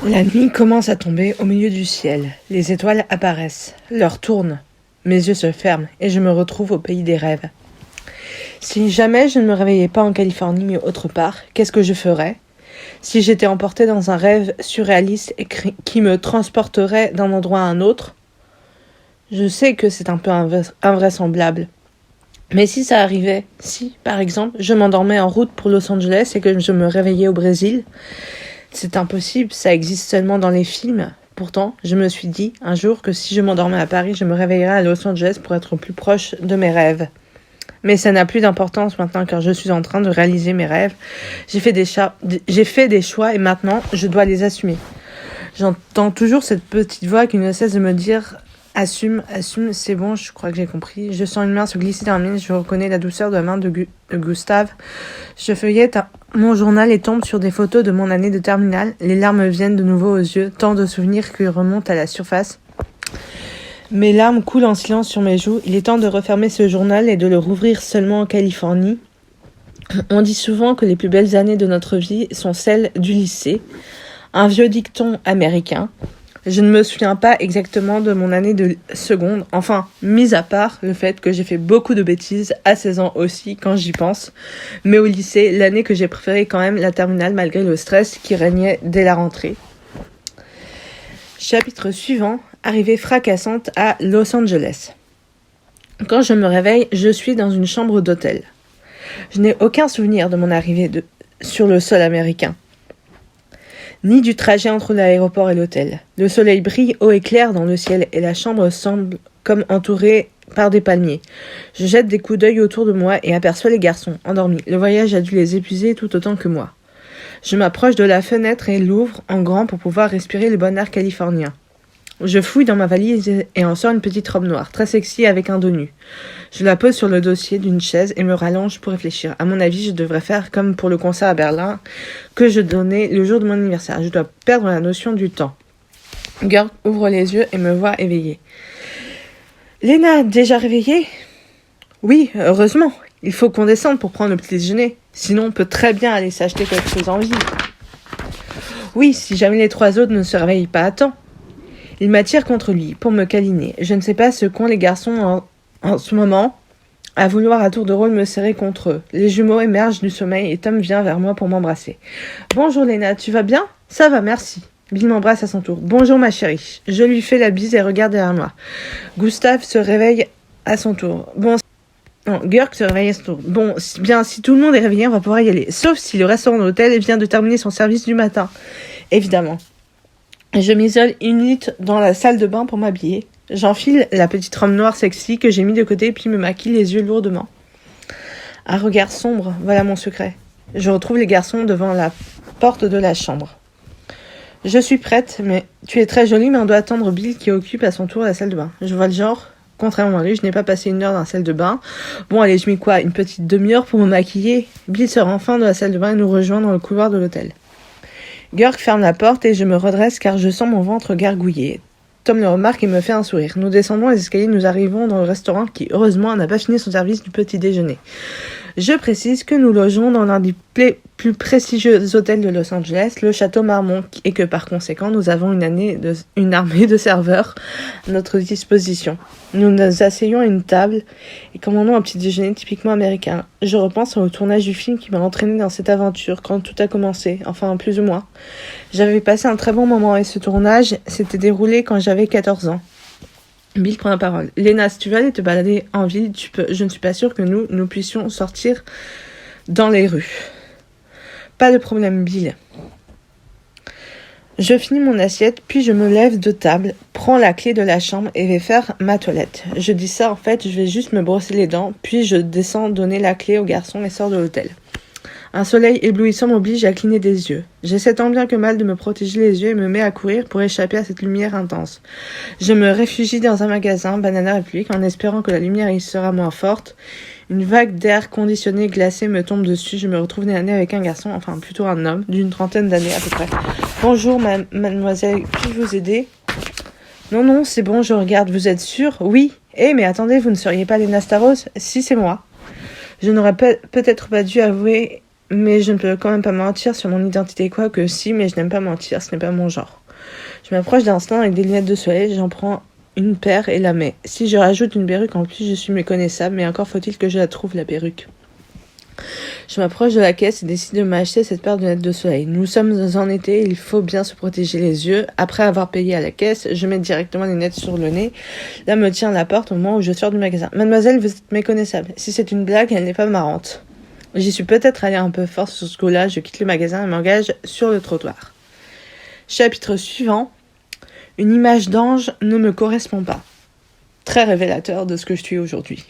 La nuit commence à tomber au milieu du ciel. Les étoiles apparaissent. L'heure tourne. Mes yeux se ferment et je me retrouve au pays des rêves. Si jamais je ne me réveillais pas en Californie mais autre part, qu'est-ce que je ferais ? Si j'étais emportée dans un rêve surréaliste et qui me transporterait d'un endroit à un autre ? Je sais que c'est un peu invraisemblable. Mais si ça arrivait, si, par exemple, je m'endormais en route pour Los Angeles et que je me réveillais au Brésil, c'est impossible, ça existe seulement dans les films. Pourtant, je me suis dit un jour que si je m'endormais à Paris, je me réveillerais à Los Angeles pour être plus proche de mes rêves. Mais ça n'a plus d'importance maintenant car je suis en train de réaliser mes rêves. J'ai fait des choix et maintenant, je dois les assumer. J'entends toujours cette petite voix qui ne cesse de me dire « Assume, c'est bon, je crois que j'ai compris. » Je sens une main se glisser dans la mienne, je reconnais la douceur de la main de Gustave. Je feuillette mon journal et tombe sur des photos de mon année de terminale. Les larmes viennent de nouveau aux yeux, tant de souvenirs qui remontent à la surface. Mes larmes coulent en silence sur mes joues. Il est temps de refermer ce journal et de le rouvrir seulement en Californie. On dit souvent que les plus belles années de notre vie sont celles du lycée. Un vieux dicton américain. Je ne me souviens pas exactement de mon année de seconde, enfin, mis à part le fait que j'ai fait beaucoup de bêtises à 16 ans aussi, quand j'y pense. Mais au lycée, l'année que j'ai préférée est quand même la terminale, malgré le stress qui régnait dès la rentrée. Chapitre suivant, arrivée fracassante à Los Angeles. Quand je me réveille, je suis dans une chambre d'hôtel. Je n'ai aucun souvenir de mon arrivée sur le sol américain, ni du trajet entre l'aéroport et l'hôtel. Le soleil brille haut et clair dans le ciel et la chambre semble comme entourée par des palmiers. Je jette des coups d'œil autour de moi et aperçois les garçons, endormis. Le voyage a dû les épuiser tout autant que moi. Je m'approche de la fenêtre et l'ouvre en grand pour pouvoir respirer le bon air californien. Je fouille dans ma valise et en sors une petite robe noire, très sexy avec un dos nu. Je la pose sur le dossier d'une chaise et me rallonge pour réfléchir. À mon avis, je devrais faire comme pour le concert à Berlin que je donnais le jour de mon anniversaire. Je dois perdre la notion du temps. Girl ouvre les yeux et me voit éveillée. Léna, déjà réveillée ? Oui, heureusement. Il faut qu'on descende pour prendre le petit déjeuner. Sinon, on peut très bien aller s'acheter quelque chose en ville. Oui, si jamais les trois autres ne se réveillent pas à temps. Il m'attire contre lui pour me câliner. Je ne sais pas ce qu'ont les garçons en ce moment à vouloir à tour de rôle me serrer contre eux. Les jumeaux émergent du sommeil et Tom vient vers moi pour m'embrasser. Bonjour Léna, tu vas bien ? Ça va, merci. Bill m'embrasse à son tour. Bonjour ma chérie. Je lui fais la bise et regarde derrière moi. Gustave se réveille à son tour. Girk se réveille à son tour. Bon, bien, si tout le monde est réveillé, on va pouvoir y aller. Sauf si le restaurant de l'hôtel vient de terminer son service du matin. Évidemment. Je m'isole une minute dans la salle de bain pour m'habiller. J'enfile la petite robe noire sexy que j'ai mis de côté puis me maquille les yeux lourdement. Un regard sombre, voilà mon secret. Je retrouve les garçons devant la porte de la chambre. Je suis prête, mais tu es très jolie, mais on doit attendre Bill qui occupe à son tour la salle de bain. Je vois le genre. Contrairement à lui, je n'ai pas passé une heure dans la salle de bain. Bon, allez, je mets quoi ? Une petite demi-heure pour me maquiller. Bill sort enfin de la salle de bain et nous rejoint dans le couloir de l'hôtel. Girk ferme la porte et je me redresse car je sens mon ventre gargouiller. Tom le remarque et me fait un sourire. Nous descendons les escaliers, nous arrivons dans le restaurant qui, heureusement, n'a pas fini son service du petit déjeuner. Je précise que nous logeons dans l'un des plus prestigieux hôtels de Los Angeles, le Château Marmont, et que par conséquent, nous avons une armée de serveurs à notre disposition. Nous nous asseyons à une table et commandons un petit déjeuner typiquement américain. Je repense au tournage du film qui m'a entraîné dans cette aventure quand tout a commencé, enfin plus ou moins. J'avais passé un très bon moment et ce tournage s'était déroulé quand j'avais 14 ans. Bill prend la parole. Léna, si tu veux aller te balader en ville, tu peux. Je ne suis pas sûre que nous puissions sortir dans les rues. Pas de problème, Bill. Je finis mon assiette, puis je me lève de table, prends la clé de la chambre et vais faire ma toilette. Je dis ça, en fait, je vais juste me brosser les dents, puis je descends donner la clé au garçon et sors de l'hôtel. Un soleil éblouissant m'oblige à cligner des yeux. J'essaie tant bien que mal de me protéger les yeux et me mets à courir pour échapper à cette lumière intense. Je me réfugie dans un magasin, Banana Republic, en espérant que la lumière y sera moins forte. Une vague d'air conditionné glacé me tombe dessus. Je me retrouve nez à nez avec un garçon, enfin plutôt un homme, d'une trentaine d'années à peu près. Bonjour mademoiselle, puis-je vous aider ? Non, c'est bon, je regarde, vous êtes sûre ? Oui. Mais attendez, vous ne seriez pas Léna Staros ? Si, c'est moi. Je n'aurais peut-être pas dû avouer mais je ne peux quand même pas mentir sur mon identité, quoique si, mais je n'aime pas mentir, ce n'est pas mon genre. Je m'approche d'un stand avec des lunettes de soleil, j'en prends une paire et la mets. Si je rajoute une perruque en plus, je suis méconnaissable, mais encore faut-il que je la trouve, la perruque. Je m'approche de la caisse et décide de m'acheter cette paire de lunettes de soleil. Nous sommes en été, il faut bien se protéger les yeux. Après avoir payé à la caisse, je mets directement les lunettes sur le nez. Là me tient la porte au moment où je sors du magasin. Mademoiselle, vous êtes méconnaissable. Si c'est une blague, elle n'est pas marrante. J'y suis peut-être allée un peu fort sur ce coup-là, je quitte le magasin et m'engage sur le trottoir. Chapitre suivant. Une image d'ange ne me correspond pas. Très révélateur de ce que je suis aujourd'hui.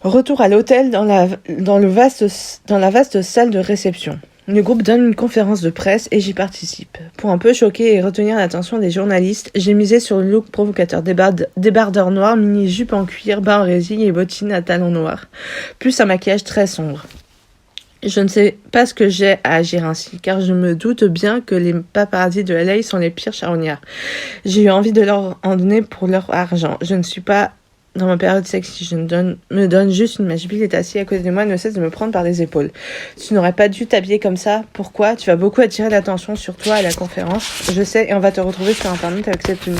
Retour à l'hôtel dans la vaste salle de réception. Le groupe donne une conférence de presse et j'y participe. Pour un peu choquer et retenir l'attention des journalistes, j'ai misé sur le look provocateur, débardeur noir, mini-jupe en cuir, bas en résille et bottines à talons noirs, plus un maquillage très sombre. Je ne sais pas ce que j'ai à agir ainsi, car je me doute bien que les paparazzis de LA sont les pires charognards. J'ai eu envie de leur en donner pour leur argent. Je ne suis pas dans ma période sexy, me donne juste une image. Bill est assis à côté de moi, ne cesse de me prendre par les épaules. Tu n'aurais pas dû t'habiller comme ça. Pourquoi ? Tu vas beaucoup attirer l'attention sur toi à la conférence. Je sais, et on va te retrouver sur internet avec cette tenue.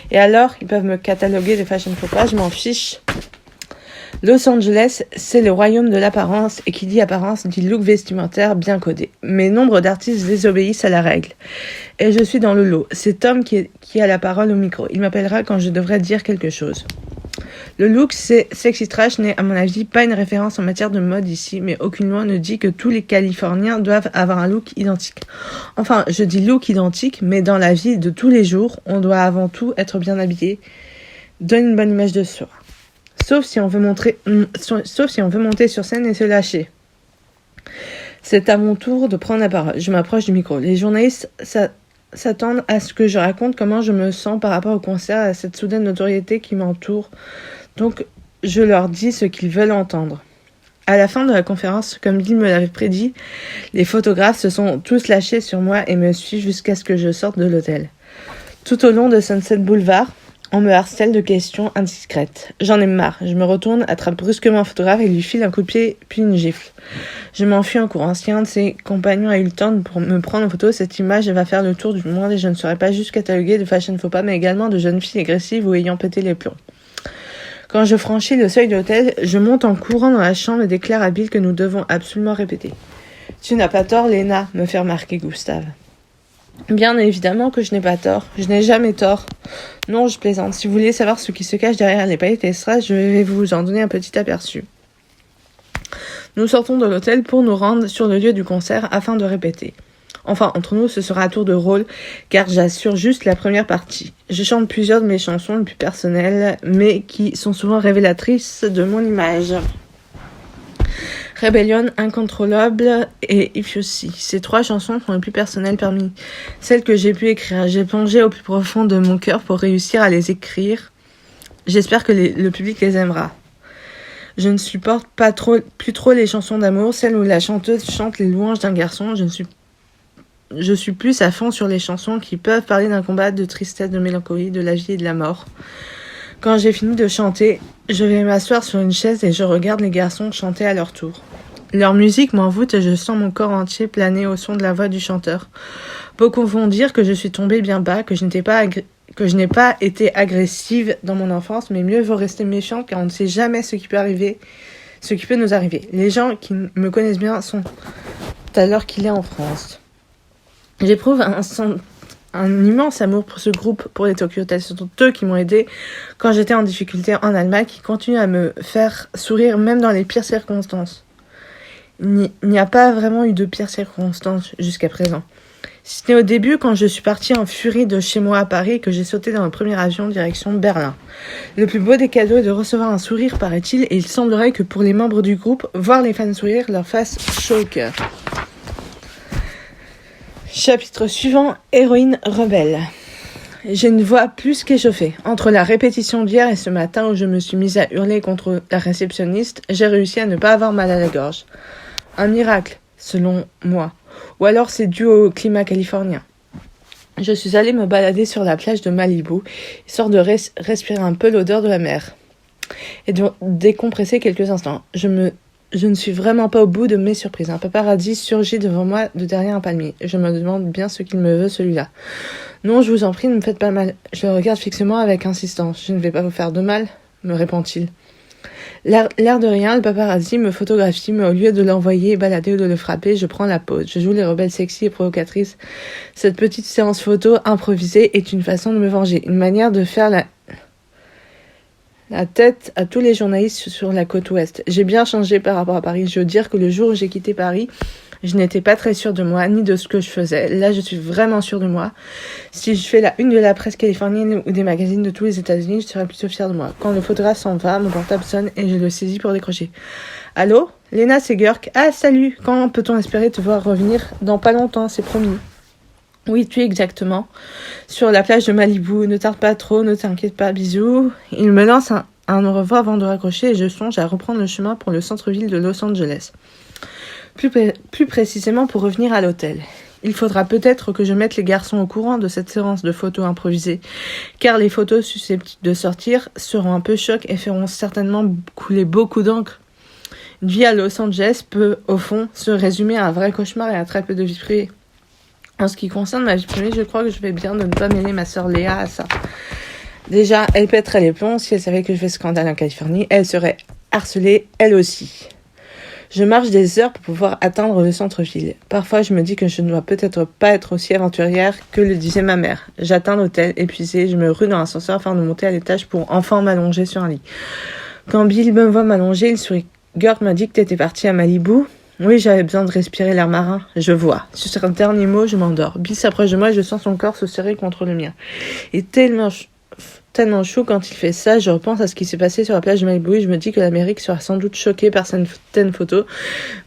Et alors, ils peuvent me cataloguer de fashion faux pas, je m'en fiche. Los Angeles, c'est le royaume de l'apparence, et qui dit apparence dit look vestimentaire bien codé. Mais nombre d'artistes désobéissent à la règle. Et je suis dans le lot. C'est Tom qui a la parole au micro. Il m'appellera quand je devrais dire quelque chose. Le look sexy trash n'est à mon avis pas une référence en matière de mode ici, mais aucunement ne dit que tous les Californiens doivent avoir un look identique. Enfin, je dis look identique, mais dans la vie de tous les jours, on doit avant tout être bien habillé, donne une bonne image de soi. Sauf si on veut monter sur scène et se lâcher. C'est à mon tour de prendre la parole. Je m'approche du micro. Les journalistes s'attendent à ce que je raconte comment je me sens par rapport au concert, à cette soudaine notoriété qui m'entoure. Donc, je leur dis ce qu'ils veulent entendre. À la fin de la conférence, comme Bill me l'avait prédit, les photographes se sont tous lâchés sur moi et me suivent jusqu'à ce que je sorte de l'hôtel. Tout au long de Sunset Boulevard, on me harcèle de questions indiscrètes. J'en ai marre. Je me retourne, attrape brusquement un photographe et lui file un coup de pied puis une gifle. Je m'enfuis en courant. Si un de ses compagnons a eu le temps pour me prendre en photo, cette image va faire le tour du monde et je ne serai pas juste cataloguée de fashion faux pas, mais également de jeunes filles agressives ou ayant pété les plombs. Quand je franchis le seuil de l'hôtel, je monte en courant dans la chambre et déclare à Bill que nous devons absolument répéter. « Tu n'as pas tort, Léna », me fait remarquer Gustave. Bien évidemment que je n'ai pas tort. Je n'ai jamais tort. Non, je plaisante. Si vous voulez savoir ce qui se cache derrière les paillettes et strass, je vais vous en donner un petit aperçu. Nous sortons de l'hôtel pour nous rendre sur le lieu du concert afin de répéter. Enfin, entre nous, ce sera à tour de rôle, car j'assure juste la première partie. Je chante plusieurs de mes chansons les plus personnelles, mais qui sont souvent révélatrices de mon image. Rebellion, Incontrôlable et If You See. Ces 3 chansons sont les plus personnelles parmi celles que j'ai pu écrire. J'ai plongé au plus profond de mon cœur pour réussir à les écrire. J'espère que le public les aimera. Je ne supporte plus trop les chansons d'amour, celles où la chanteuse chante les louanges d'un garçon. Je suis plus à fond sur les chansons qui peuvent parler d'un combat, de tristesse, de mélancolie, de la vie et de la mort. Quand j'ai fini de chanter, je vais m'asseoir sur une chaise et je regarde les garçons chanter à leur tour. Leur musique m'envoûte et je sens mon corps entier planer au son de la voix du chanteur. Beaucoup vont dire que je suis tombée bien bas, que je n'ai pas été agressive dans mon enfance, mais mieux vaut rester méfiante car on ne sait jamais ce qui peut nous arriver. Les gens qui me connaissent bien sont à l'heure qu'il est en France. J'éprouve un immense amour pour ce groupe, pour les Tokyo Hotel. Ce sont eux qui m'ont aidé quand j'étais en difficulté en Allemagne, qui continuent à me faire sourire même dans les pires circonstances. Il n'y a pas vraiment eu de pires circonstances jusqu'à présent. C'était au début quand je suis partie en furie de chez moi à Paris et que j'ai sauté dans le premier avion direction Berlin. Le plus beau des cadeaux est de recevoir un sourire, paraît-il, et il semblerait que pour les membres du groupe, voir les fans sourire leur fasse chaud au cœur. Chapitre suivant, héroïne rebelle. J'ai une voix plus qu'échauffée. Entre la répétition d'hier et ce matin où je me suis mise à hurler contre la réceptionniste, j'ai réussi à ne pas avoir mal à la gorge. Un miracle, selon moi. Ou alors c'est dû au climat californien. Je suis allée me balader sur la plage de Malibu, histoire de respirer un peu l'odeur de la mer et de décompresser quelques instants. Je me Je ne suis vraiment pas au bout de mes surprises. Un paparazzi surgit devant moi de derrière un palmier. Je me demande bien ce qu'il me veut, celui-là. Non, je vous en prie, ne me faites pas mal. Je le regarde fixement avec insistance. Je ne vais pas vous faire de mal, me répond-il. L'air de rien, le paparazzi me photographie, mais au lieu de l'envoyer balader ou de le frapper, je prends la pose. Je joue les rebelles sexy et provocatrices. Cette petite séance photo improvisée est une façon de me venger, une manière de faire la tête à tous les journalistes sur la côte ouest. J'ai bien changé par rapport à Paris. Je veux dire que le jour où j'ai quitté Paris, je n'étais pas très sûre de moi, ni de ce que je faisais. Là, je suis vraiment sûre de moi. Si je fais la une de la presse californienne ou des magazines de tous les États-Unis, je serais plutôt fière de moi. Quand le photographe s'en va, mon portable sonne et je le saisis pour décrocher. Allô? Léna, c'est Gurk. Ah, salut! Quand peut-on espérer te voir revenir? Dans pas longtemps, c'est promis. Oui, tu es exactement. Sur la plage de Malibu, ne tarde pas trop, ne t'inquiète pas, bisous. Il me lance un au revoir avant de raccrocher et je songe à reprendre le chemin pour le centre-ville de Los Angeles. Plus précisément pour revenir à l'hôtel. Il faudra peut-être que je mette les garçons au courant de cette séance de photos improvisées, car les photos susceptibles de sortir seront un peu chocs et feront certainement couler beaucoup d'encre. Une vie à Los Angeles peut, au fond, se résumer à un vrai cauchemar et à très peu de vie privée. En ce qui concerne ma vie privée, je crois que je vais bien de ne pas mêler ma sœur Léa à ça. Déjà, elle pèterait les plombs si elle savait que je fais scandale en Californie. Elle serait harcelée, elle aussi. Je marche des heures pour pouvoir atteindre le centre-ville. Parfois, je me dis que je ne dois peut-être pas être aussi aventurière que le disait ma mère. J'atteins l'hôtel, épuisée, je me rue dans l'ascenseur afin de monter à l'étage pour enfin m'allonger sur un lit. Quand Bill me voit m'allonger, il sourit. Gert m'a dit que t'étais partie à Malibu. Oui, j'avais besoin de respirer l'air marin. Je vois. Sur ce dernier mot, je m'endors. Bill s'approche de moi et je sens son corps se serrer contre le mien. Et tellement chaud quand il fait ça, je repense à ce qui s'est passé sur la plage de Malibu et je me dis que l'Amérique sera sans doute choquée par certaines photos,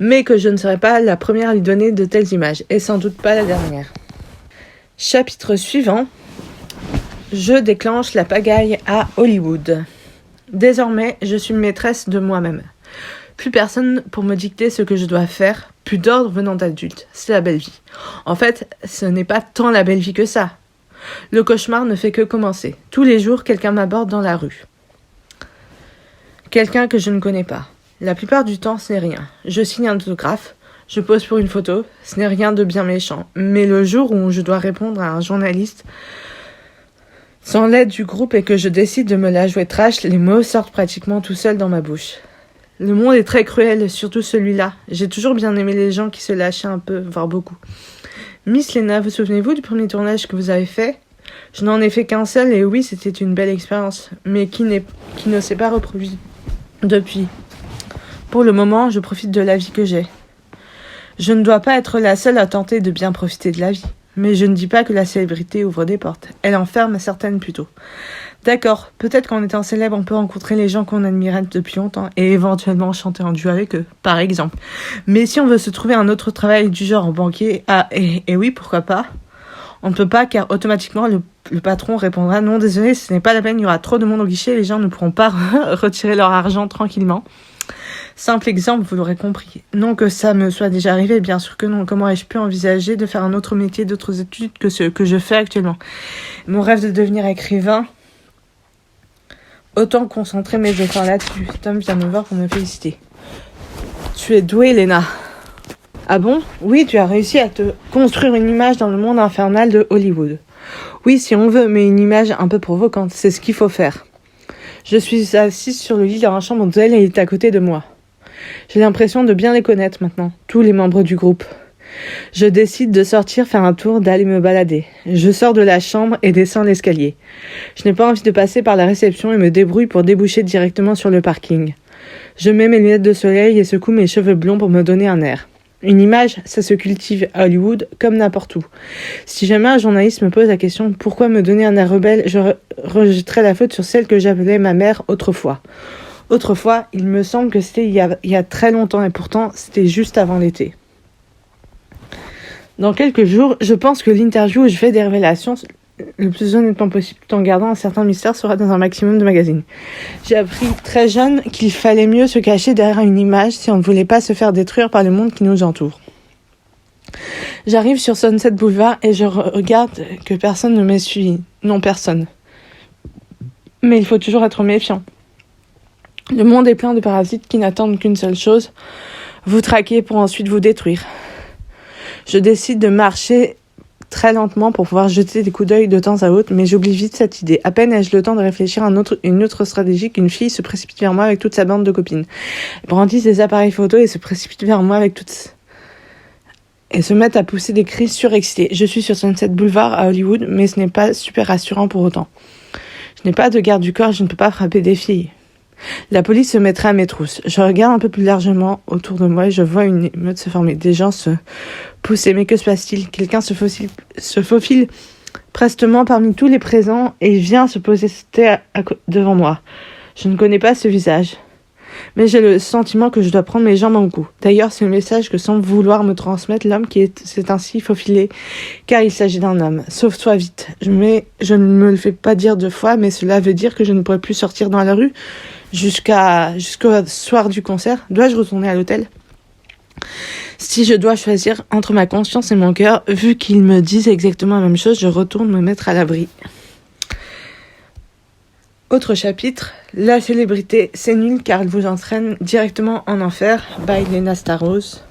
mais que je ne serai pas la première à lui donner de telles images, et sans doute pas la dernière. Chapitre suivant. Je déclenche la pagaille à Hollywood. Désormais, je suis maîtresse de moi-même. Plus personne pour me dicter ce que je dois faire, plus d'ordre venant d'adultes. C'est la belle vie. En fait, ce n'est pas tant la belle vie que ça. Le cauchemar ne fait que commencer. Tous les jours, quelqu'un m'aborde dans la rue. Quelqu'un que je ne connais pas. La plupart du temps, ce n'est rien. Je signe un autographe, je pose pour une photo, ce n'est rien de bien méchant. Mais le jour où je dois répondre à un journaliste, sans l'aide du groupe et que je décide de me la jouer trash, les mots sortent pratiquement tout seuls dans ma bouche. Le monde est très cruel, surtout celui-là. J'ai toujours bien aimé les gens qui se lâchaient un peu, voire beaucoup. Miss Léna, vous souvenez-vous du premier tournage que vous avez fait? Je n'en ai fait qu'un seul et oui, c'était une belle expérience, mais qui ne s'est pas reproduit depuis. Pour le moment, je profite de la vie que j'ai. Je ne dois pas être la seule à tenter de bien profiter de la vie, mais je ne dis pas que la célébrité ouvre des portes. Elle en ferme certaines plutôt. D'accord, peut-être qu'en étant célèbre, on peut rencontrer les gens qu'on admirait depuis longtemps et éventuellement chanter en duo avec eux, par exemple. Mais si on veut se trouver un autre travail du genre en banquier, et oui, pourquoi pas? On ne peut pas car automatiquement le patron répondra « Non, désolé, ce n'est pas la peine, il y aura trop de monde au guichet, les gens ne pourront pas retirer leur argent tranquillement. » Simple exemple, vous l'aurez compris. Non que ça me soit déjà arrivé, bien sûr que non. Comment ai-je pu envisager de faire un autre métier, d'autres études que ce que je fais actuellement? Mon rêve de devenir écrivain... Autant concentrer mes efforts là-dessus. Tom vient me voir pour me féliciter. Tu es douée, Léna. Ah bon? Oui, tu as réussi à te construire une image dans le monde infernal de Hollywood. Oui, si on veut, mais une image un peu provocante. C'est ce qu'il faut faire. Je suis assise sur le lit dans la chambre d'hôtel et il est à côté de moi. J'ai l'impression de bien les connaître maintenant, tous les membres du groupe. Je décide de sortir faire un tour, d'aller me balader. Je sors de la chambre et descends l'escalier. Je n'ai pas envie de passer par la réception et me débrouille pour déboucher directement sur le parking. Je mets mes lunettes de soleil et secoue mes cheveux blonds pour me donner un air. Une image, ça se cultive à Hollywood comme n'importe où. Si jamais un journaliste me pose la question « Pourquoi me donner un air rebelle ?», je rejetterai la faute sur celle que j'appelais ma mère autrefois. Autrefois, il me semble que c'était il y a très longtemps et pourtant c'était juste avant l'été. Dans quelques jours, je pense que l'interview où je fais des révélations le plus honnêtement possible tout en gardant un certain mystère sera dans un maximum de magazines. J'ai appris très jeune qu'il fallait mieux se cacher derrière une image si on ne voulait pas se faire détruire par le monde qui nous entoure. J'arrive sur Sunset Boulevard et je regarde que personne ne me suit. Non, personne. Mais il faut toujours être méfiant. Le monde est plein de parasites qui n'attendent qu'une seule chose, vous traquer pour ensuite vous détruire. Je décide de marcher très lentement pour pouvoir jeter des coups d'œil de temps à autre, mais j'oublie vite cette idée. À peine ai-je le temps de réfléchir à une autre stratégie qu'une fille se précipite vers moi avec toute sa bande de copines. Elle brandit ses appareils photo et se précipite vers moi avec et se mettent à pousser des cris surexcités. Je suis sur Sunset Boulevard à Hollywood, mais ce n'est pas super rassurant pour autant. Je n'ai pas de garde du corps, je ne peux pas frapper des filles. La police se mettrait à mes trousses. Je regarde un peu plus largement autour de moi et je vois une émeute se former. Des gens se pousser. Mais que se passe-t-il ? Quelqu'un se faufile prestement parmi tous les présents et vient se poser devant moi. Je ne connais pas ce visage, mais j'ai le sentiment que je dois prendre mes jambes en cou. D'ailleurs, c'est le message que semble vouloir me transmettre l'homme qui s'est ainsi faufilé, car il s'agit d'un homme. Sauve-toi vite. Mais je ne me le fais pas dire 2 fois, mais cela veut dire que je ne pourrai plus sortir dans la rue jusqu'au soir du concert. Dois-je retourner à l'hôtel ? Si je dois choisir entre ma conscience et mon cœur, vu qu'ils me disent exactement la même chose, je retourne me mettre à l'abri. Autre chapitre, la célébrité, c'est nul car elle vous entraîne directement en enfer, by Lena Starrose.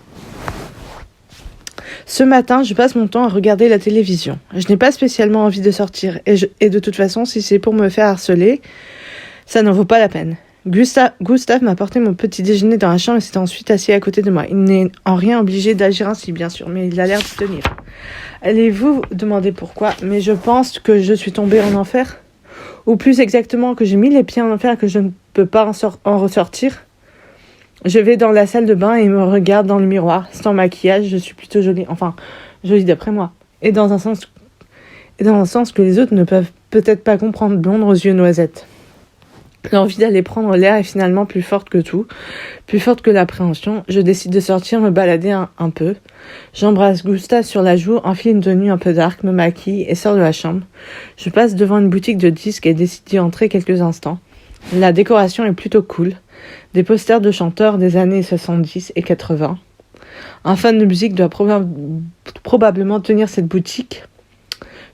Ce matin, je passe mon temps à regarder la télévision. Je n'ai pas spécialement envie de sortir et de toute façon, si c'est pour me faire harceler, ça n'en vaut pas la peine. Gustave m'a apporté mon petit déjeuner dans la chambre et s'est ensuite assis à côté de moi. Il n'est en rien obligé d'agir ainsi, bien sûr, mais il a l'air de tenir. Allez-vous demander pourquoi ? Mais je pense que je suis tombée en enfer ? Ou plus exactement, que j'ai mis les pieds en enfer et que je ne peux pas en ressortir ? Je vais dans la salle de bain et me regarde dans le miroir. Sans maquillage, je suis plutôt jolie. Enfin, jolie d'après moi. Et dans un sens que les autres ne peuvent peut-être pas comprendre, blonde aux yeux noisettes. L'envie d'aller prendre l'air est finalement plus forte que tout, plus forte que l'appréhension. Je décide de sortir, me balader un peu. J'embrasse Gustave sur la joue, enfile une tenue un peu dark, me maquille et sors de la chambre. Je passe devant une boutique de disques et décide d'y entrer quelques instants. La décoration est plutôt cool. Des posters de chanteurs des années 70 et 80. Un fan de musique doit probablement tenir cette boutique.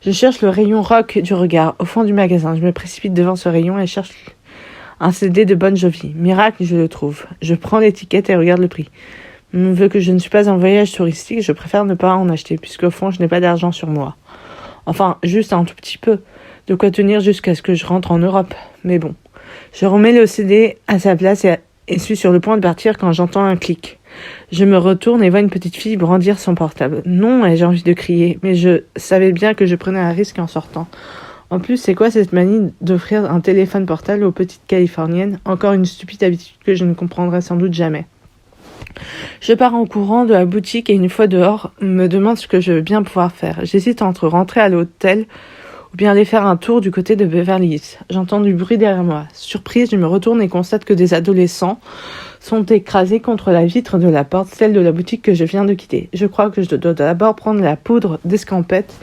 Je cherche le rayon rock du regard au fond du magasin. Je me précipite devant ce rayon et cherche un CD de Bon Jovi. Miracle, je le trouve. Je prends l'étiquette et regarde le prix. Vu que je ne suis pas en voyage touristique, je préfère ne pas en acheter, puisqu'au fond, je n'ai pas d'argent sur moi. Enfin, juste un tout petit peu. De quoi tenir jusqu'à ce que je rentre en Europe. Mais bon. Je remets le CD à sa place et suis sur le point de partir quand j'entends un clic. Je me retourne et vois une petite fille brandir son portable. Non, ai-je envie de crier, mais je savais bien que je prenais un risque en sortant. En plus, c'est quoi cette manie d'offrir un téléphone portable aux petites Californiennes ? Encore une stupide habitude que je ne comprendrai sans doute jamais. Je pars en courant de la boutique et une fois dehors, me demande ce que je veux bien pouvoir faire. J'hésite entre rentrer à l'hôtel ou bien aller faire un tour du côté de Beverly Hills. J'entends du bruit derrière moi. Surprise, je me retourne et constate que des adolescents sont écrasés contre la vitre de la porte, celle de la boutique que je viens de quitter. Je crois que je dois d'abord prendre la poudre d'escampette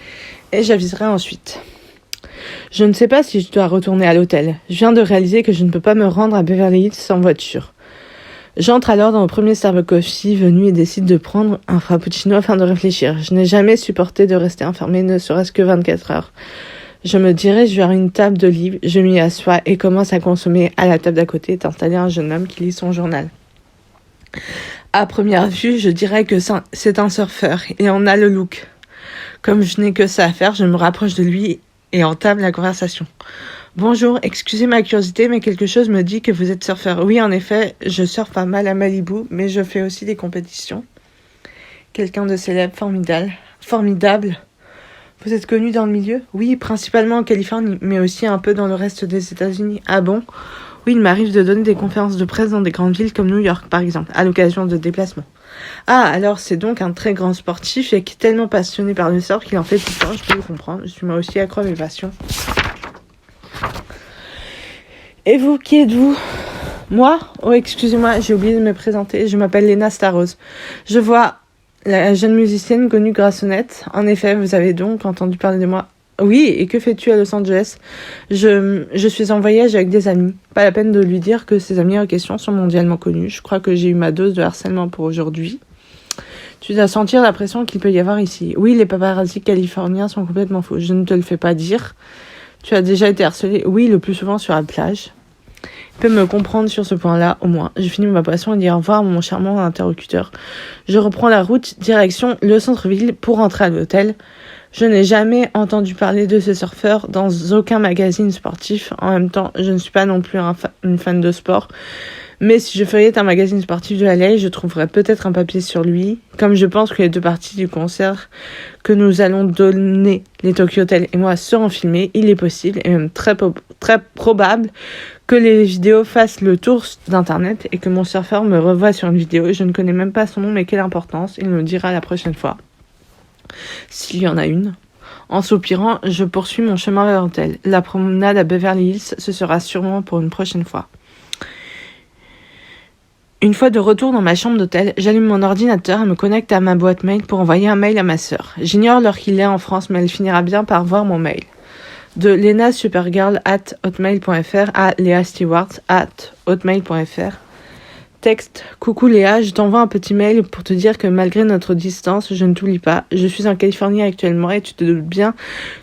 et j'aviserai ensuite. Je ne sais pas si je dois retourner à l'hôtel. Je viens de réaliser que je ne peux pas me rendre à Beverly Hills sans voiture. J'entre alors dans le premier Starbucks Coffee venu et décide de prendre un frappuccino afin de réfléchir. Je n'ai jamais supporté de rester enfermé, ne serait-ce que 24 heures. Je me dirige vers une table de livres, je m'y assois et commence à consommer. À la table d'à côté est installé un jeune homme qui lit son journal. À première vue, je dirais que c'est un surfeur et en a le look. Comme je n'ai que ça à faire, je me rapproche de lui et entame la conversation. Bonjour, excusez ma curiosité, mais quelque chose me dit que vous êtes surfeur. Oui, en effet, je surfe pas mal à Malibu, mais je fais aussi des compétitions. Quelqu'un de célèbre, formidable. Vous êtes connu dans le milieu ? Oui, principalement en Californie, mais aussi un peu dans le reste des États-Unis. Ah bon ? Oui, il m'arrive de donner des conférences de presse dans des grandes villes comme New York, par exemple, à l'occasion de déplacements. Ah, alors c'est donc un très grand sportif et qui est tellement passionné par le surf qu'il en fait tout le temps, je peux le comprendre. Je suis moi aussi accro à mes passions. Et vous, qui êtes-vous ? Moi ? Oh, excusez-moi, j'ai oublié de me présenter. Je m'appelle Lena Starrose. Je vois la jeune musicienne connue grâce au net. En effet, vous avez donc entendu parler de moi. Oui, et que fais-tu à Los Angeles ? Je suis en voyage avec des amis. Pas la peine de lui dire que ces amis en question sont mondialement connus. Je crois que j'ai eu ma dose de harcèlement pour aujourd'hui. Tu dois sentir la pression qu'il peut y avoir ici. Oui, les paparazzis californiens sont complètement faux. Je ne te le fais pas dire. Tu as déjà été harcelé ? Oui, le plus souvent sur la plage. peux me comprendre sur ce point-là, au moins. Je finis ma boisson et dis au revoir à mon charmant interlocuteur. Je reprends la route, direction le centre-ville pour rentrer à l'hôtel. Je n'ai jamais entendu parler de ce surfeur dans aucun magazine sportif. En même temps, je ne suis pas non plus une fan de sport. Mais si je feuillette un magazine sportif de LA, je trouverais peut-être un papier sur lui. Comme je pense que les 2 parties du concert que nous allons donner, les Tokyo Hotel et moi, seront filmées, il est possible, et même très probable, que les vidéos fassent le tour d'internet et que mon surfeur me revoie sur une vidéo. Je ne connais même pas son nom, mais quelle importance, il me le dira la prochaine fois. S'il y en a une. En soupirant, je poursuis mon chemin vers l'hôtel. La promenade à Beverly Hills, ce sera sûrement pour une prochaine fois. Une fois de retour dans ma chambre d'hôtel, j'allume mon ordinateur et me connecte à ma boîte mail pour envoyer un mail à ma sœur. J'ignore l'heure qu'il est en France, mais elle finira bien par voir mon mail. De lenasupergirl@hotmail.fr à leastewart@hotmail.fr. Texte: coucou Léa, je t'envoie un petit mail pour te dire que malgré notre distance, je ne t'oublie pas. Je suis en Californie actuellement et tu te doutes bien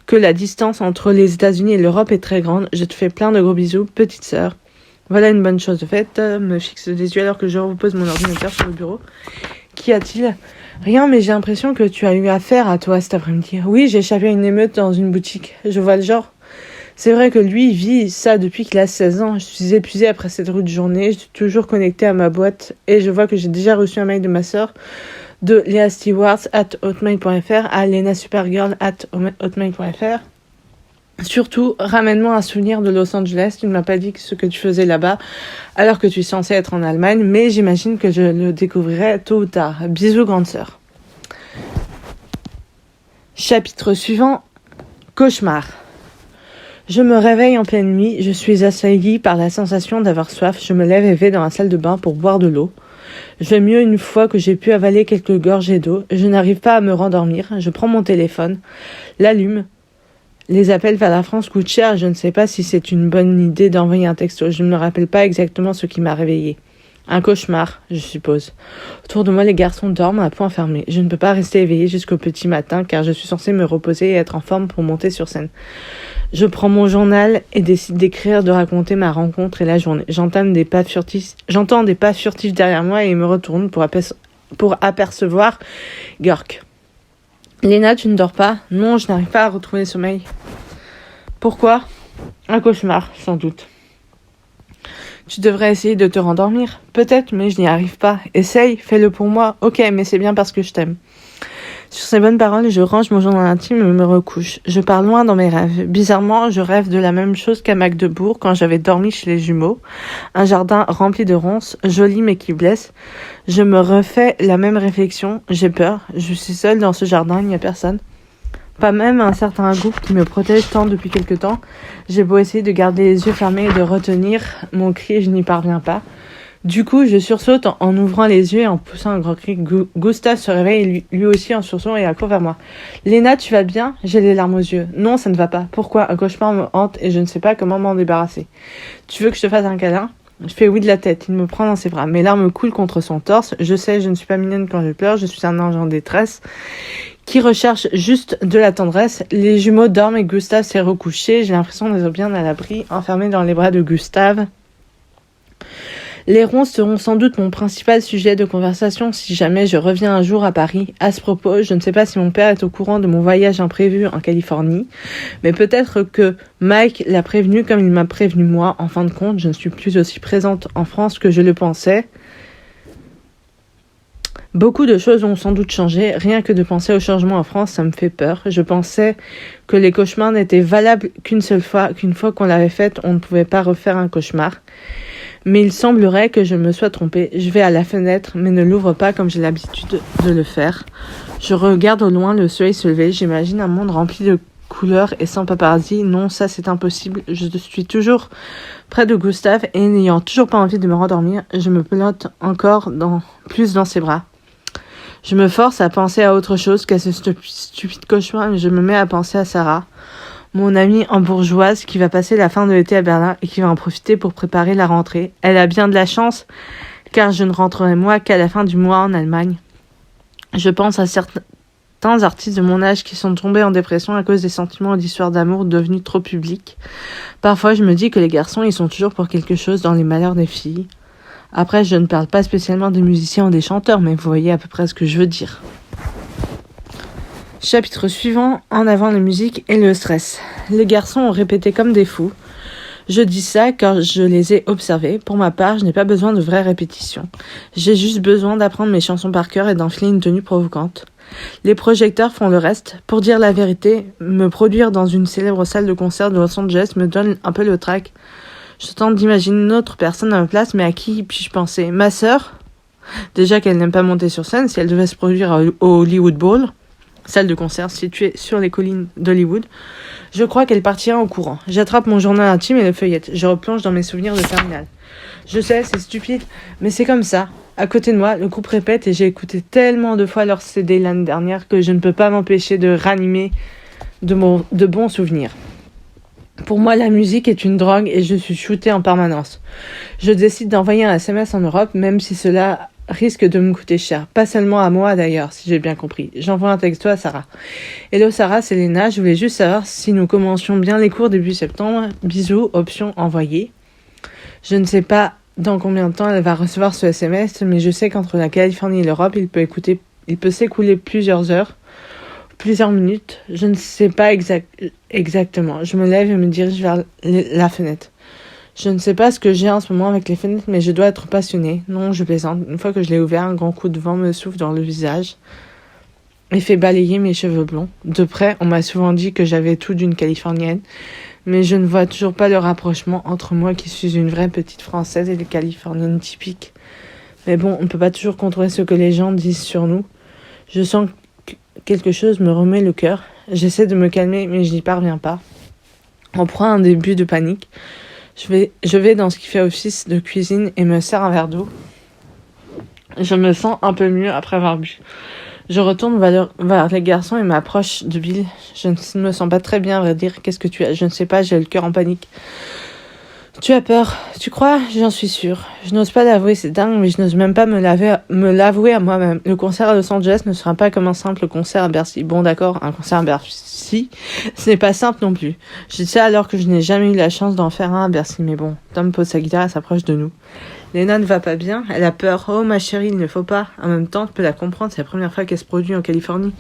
que la distance entre les États-Unis et l'Europe est très grande. Je te fais plein de gros bisous, petite sœur. Voilà une bonne chose de faite. Me fixe des yeux alors que je repose mon ordinateur sur le bureau. Qu'y a-t-il ? Rien, mais j'ai l'impression que tu as eu affaire à toi cet après-midi. Oui, j'ai échappé à une émeute dans une boutique. Je vois le genre. C'est vrai que lui, il vit ça depuis qu'il a 16 ans. Je suis épuisée après cette rude journée. Je suis toujours connectée à ma boîte et je vois que j'ai déjà reçu un mail de ma sœur de leastewart@hotmail.fr à lenasupergirl@hotmail.fr. Surtout, ramène-moi un souvenir de Los Angeles. Tu ne m'as pas dit ce que tu faisais là-bas alors que tu es censée être en Allemagne, mais j'imagine que je le découvrirai tôt ou tard. Bisous, grande sœur. Chapitre suivant. Cauchemar. Je me réveille en pleine nuit. Je suis assaillie par la sensation d'avoir soif. Je me lève et vais dans la salle de bain pour boire de l'eau. Je vais mieux une fois que j'ai pu avaler quelques gorgées d'eau. Je n'arrive pas à me rendormir. Je prends mon téléphone, l'allume. Les appels vers la France coûtent cher. Je ne sais pas si c'est une bonne idée d'envoyer un texto. Je ne me rappelle pas exactement ce qui m'a réveillée. Un cauchemar, je suppose. Autour de moi, les garçons dorment à point fermé. Je ne peux pas rester éveillée jusqu'au petit matin car je suis censée me reposer et être en forme pour monter sur scène. Je prends mon journal et décide d'écrire, de raconter ma rencontre et la journée. J'entends des pas furtifs derrière moi et me retourne pour apercevoir Gork. Léna, tu ne dors pas ? Non, je n'arrive pas à retrouver le sommeil. Pourquoi ? Un cauchemar, sans doute. Tu devrais essayer de te rendormir. Peut-être, mais je n'y arrive pas. Essaye, fais-le pour moi. Ok, mais c'est bien parce que je t'aime. Sur ces bonnes paroles, je range mon journal intime et me recouche. Je pars loin dans mes rêves. Bizarrement, je rêve de la même chose qu'à Magdebourg quand j'avais dormi chez les jumeaux. Un jardin rempli de ronces, joli mais qui blesse. Je me refais la même réflexion. J'ai peur. Je suis seule dans ce jardin, il n'y a personne. Pas même un certain groupe qui me protège tant depuis quelque temps. J'ai beau essayer de garder les yeux fermés et de retenir mon cri, je n'y parviens pas. Du coup, je sursaute en ouvrant les yeux et en poussant un grand cri. Gustave se réveille lui aussi en sursaut et accourt vers moi. Léna, tu vas bien ? J'ai les larmes aux yeux. Non, ça ne va pas. Pourquoi ? Un cauchemar me hante et je ne sais pas comment m'en débarrasser. Tu veux que je te fasse un câlin ? Je fais oui de la tête. Il me prend dans ses bras. Mes larmes coulent contre son torse. Je sais, je ne suis pas mignonne quand je pleure. Je suis un ange en détresse qui recherche juste de la tendresse. Les jumeaux dorment et Gustave s'est recouché. J'ai l'impression d'être bien à l'abri, enfermée dans les bras de Gustave. Les ronces seront sans doute mon principal sujet de conversation si jamais je reviens un jour à Paris. À ce propos, je ne sais pas si mon père est au courant de mon voyage imprévu en Californie, mais peut-être que Mike l'a prévenu comme il m'a prévenu moi. En fin de compte, je ne suis plus aussi présente en France que je le pensais. Beaucoup de choses ont sans doute changé. Rien que de penser au changement en France, ça me fait peur. Je pensais que les cauchemars n'étaient valables qu'une seule fois, qu'une fois qu'on l'avait fait, on ne pouvait pas refaire un cauchemar. Mais il semblerait que je me sois trompée. Je vais à la fenêtre, mais ne l'ouvre pas comme j'ai l'habitude de le faire. Je regarde au loin le soleil se lever. J'imagine un monde rempli de couleurs et sans paparazzi. Non, ça c'est impossible. Je suis toujours près de Gustave et n'ayant toujours pas envie de me rendormir, je me pelote encore plus dans ses bras. Je me force à penser à autre chose qu'à ce stupide cauchemar, mais je me mets à penser à Sarah, mon amie hambourgeoise qui va passer la fin de l'été à Berlin et qui va en profiter pour préparer la rentrée. Elle a bien de la chance, car je ne rentrerai moi qu'à la fin du mois en Allemagne. Je pense certains artistes de mon âge qui sont tombés en dépression à cause des sentiments ou d'histoires d'amour devenus trop publics. Parfois, je me dis que les garçons, ils sont toujours pour quelque chose dans les malheurs des filles. Après, je ne parle pas spécialement des musiciens ou des chanteurs, mais vous voyez à peu près ce que je veux dire. Chapitre suivant, en avant la musique et le stress. Les garçons ont répété comme des fous. Je dis ça car je les ai observés. Pour ma part, je n'ai pas besoin de vraies répétitions. J'ai juste besoin d'apprendre mes chansons par cœur et d'enfiler une tenue provocante. Les projecteurs font le reste. Pour dire la vérité, me produire dans une célèbre salle de concert de Los Angeles me donne un peu le trac. Je tente d'imaginer une autre personne à ma place, mais à qui puis-je penser ? Ma sœur ? Déjà qu'elle n'aime pas monter sur scène, si elle devait se produire au Hollywood Bowl, salle de concert située sur les collines d'Hollywood, je crois qu'elle partira en courant. J'attrape mon journal intime et le feuillette. Je replonge dans mes souvenirs de terminale. Je sais, c'est stupide, mais c'est comme ça. À côté de moi, le groupe répète et j'ai écouté tellement de fois leur CD l'année dernière que je ne peux pas m'empêcher de ranimer de bons souvenirs. Pour moi, la musique est une drogue et je suis shootée en permanence. Je décide d'envoyer un SMS en Europe, même si cela risque de me coûter cher. Pas seulement à moi d'ailleurs, si j'ai bien compris. J'envoie un texto à Sarah. Hello Sarah, c'est Léna. Je voulais juste savoir si nous commencions bien les cours début septembre. Bisous, option envoyée. Je ne sais pas dans combien de temps elle va recevoir ce SMS, mais je sais qu'entre la Californie et l'Europe, il peut s'écouler plusieurs heures, plusieurs minutes. Je ne sais pas exactement. Je me lève et me dirige vers la fenêtre. Je ne sais pas ce que j'ai en ce moment avec les fenêtres, mais je dois être passionnée. Non, je plaisante. Une fois que je l'ai ouvert, un grand coup de vent me souffle dans le visage et fait balayer mes cheveux blonds. De près, on m'a souvent dit que j'avais tout d'une Californienne, mais je ne vois toujours pas le rapprochement entre moi qui suis une vraie petite Française et les Californiennes typiques. Mais bon, on ne peut pas toujours contrôler ce que les gens disent sur nous. Je sens que quelque chose me remet le cœur. J'essaie de me calmer, mais je n'y parviens pas. On prend un début de panique. Je vais dans ce qui fait office de cuisine et me sers un verre d'eau. Je me sens un peu mieux après avoir bu. Je retourne vers les garçons et m'approche de Bill. Je ne me sens pas très bien, à vrai dire. Qu'est-ce que tu as ? Je ne sais pas, j'ai le cœur en panique. Tu as peur, tu crois ? J'en suis sûre. Je n'ose pas l'avouer, c'est dingue, mais je n'ose même pas me l'avouer à moi-même. Le concert à Los Angeles ne sera pas comme un simple concert à Bercy. Bon d'accord, un concert à Bercy, ce n'est pas simple non plus. Je dis ça alors que je n'ai jamais eu la chance d'en faire un à Bercy, mais bon, Tom pose sa guitare et s'approche de nous. Léna ne va pas bien, elle a peur. Oh ma chérie, il ne faut pas. En même temps, tu peux la comprendre, c'est la première fois qu'elle se produit en Californie.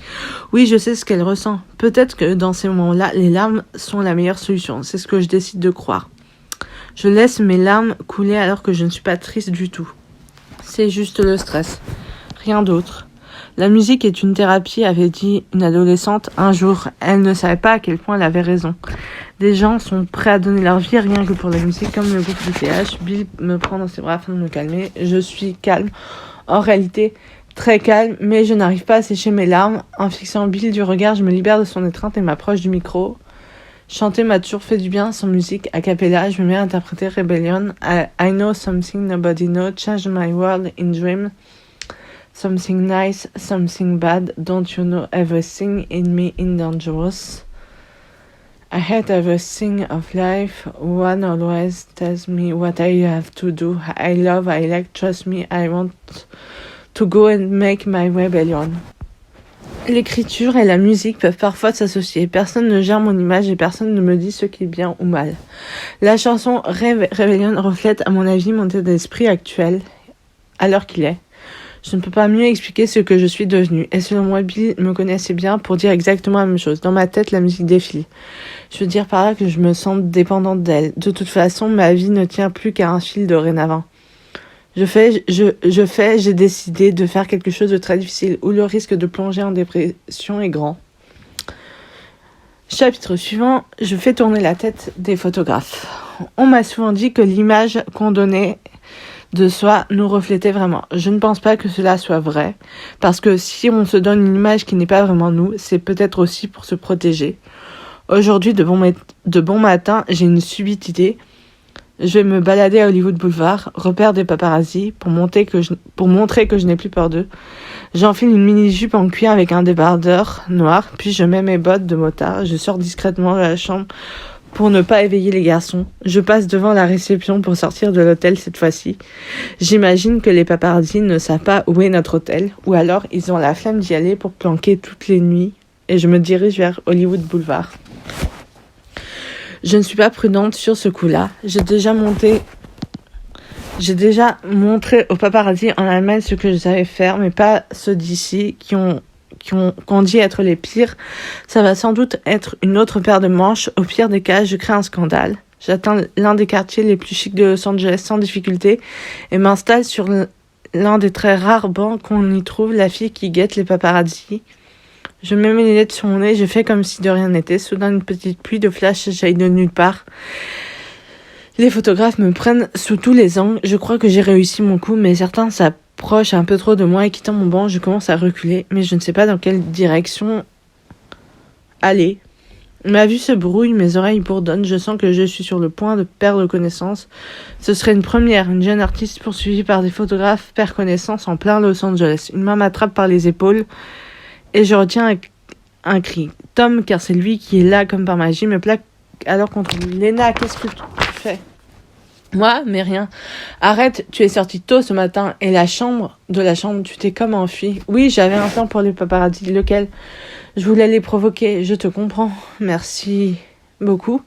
Oui, je sais ce qu'elle ressent. Peut-être que dans ces moments-là, les larmes sont la meilleure solution. C'est ce que je décide de croire. Je laisse mes larmes couler alors que je ne suis pas triste du tout. C'est juste le stress. Rien d'autre. La musique est une thérapie, avait dit une adolescente un jour. Elle ne savait pas à quel point elle avait raison. Des gens sont prêts à donner leur vie rien que pour la musique, comme le groupe du TH. Bill me prend dans ses bras afin de me calmer. Je suis calme. En réalité, très calme, mais je n'arrive pas à sécher mes larmes. En fixant Bill du regard, je me libère de son étreinte et m'approche du micro. Chanter m'a toujours fait du bien sans musique. A cappella, je me mets à interpréter Rebellion. I know something nobody knows. Change my world in dream. Something nice, something bad. Don't you know everything in me in dangerous? I hate everything of life. One always tells me what I have to do. I love, I like, trust me. I want to go and make my rebellion. L'écriture et la musique peuvent parfois s'associer. Personne ne gère mon image et personne ne me dit ce qui est bien ou mal. La chanson Rebellion reflète à mon avis mon état d'esprit actuel, à l'heure qu'il est. Je ne peux pas mieux expliquer ce que je suis devenue. Et selon moi, Bill me connaissait bien pour dire exactement la même chose. Dans ma tête, la musique défile. Je veux dire par là que je me sens dépendante d'elle. De toute façon, ma vie ne tient plus qu'à un fil dorénavant. J'ai décidé de faire quelque chose de très difficile où le risque de plonger en dépression est grand. Chapitre suivant, je fais tourner la tête des photographes. On m'a souvent dit que l'image qu'on donnait de soi nous reflétait vraiment. Je ne pense pas que cela soit vrai, parce que si on se donne une image qui n'est pas vraiment nous, c'est peut-être aussi pour se protéger. Aujourd'hui, de bon matin, j'ai une subite idée. Je vais me balader à Hollywood Boulevard, repère des paparazzis, pour montrer que je n'ai plus peur d'eux. J'enfile une mini-jupe en cuir avec un débardeur noir, puis je mets mes bottes de motard. Je sors discrètement de la chambre pour ne pas éveiller les garçons. Je passe devant la réception pour sortir de l'hôtel cette fois-ci. J'imagine que les paparazzis ne savent pas où est notre hôtel, ou alors ils ont la flemme d'y aller pour planquer toutes les nuits, et je me dirige vers Hollywood Boulevard. Je ne suis pas prudente sur ce coup-là. J'ai déjà montré aux paparazzis en Allemagne ce que je savais faire, mais pas ceux d'ici qu'on dit être les pires. Ça va sans doute être une autre paire de manches. Au pire des cas, je crée un scandale. J'atteins l'un des quartiers les plus chics de Los Angeles sans difficulté et m'installe sur l'un des très rares bancs qu'on y trouve, la fille qui guette les paparazzis. Je mets mes lunettes sur mon nez, je fais comme si de rien n'était. Soudain, une petite pluie de flash jaillit de nulle part. Les photographes me prennent sous tous les angles. Je crois que j'ai réussi mon coup, mais certains s'approchent un peu trop de moi et quittant mon banc, je commence à reculer, mais je ne sais pas dans quelle direction aller. Ma vue se brouille, mes oreilles bourdonnent, je sens que je suis sur le point de perdre connaissance. Ce serait une première, une jeune artiste poursuivie par des photographes perd connaissance en plein Los Angeles. Une main m'attrape par les épaules et je retiens un cri. Tom, car c'est lui qui est là comme par magie, me plaque alors contre lui. Léna, qu'est-ce que tu fais ? Moi, mais rien. Arrête, tu es sortie tôt ce matin. Et de la chambre, tu t'es comme enfui. Oui, j'avais un plan pour les paparazzis. Lequel ? Je voulais les provoquer. Je te comprends. Merci beaucoup.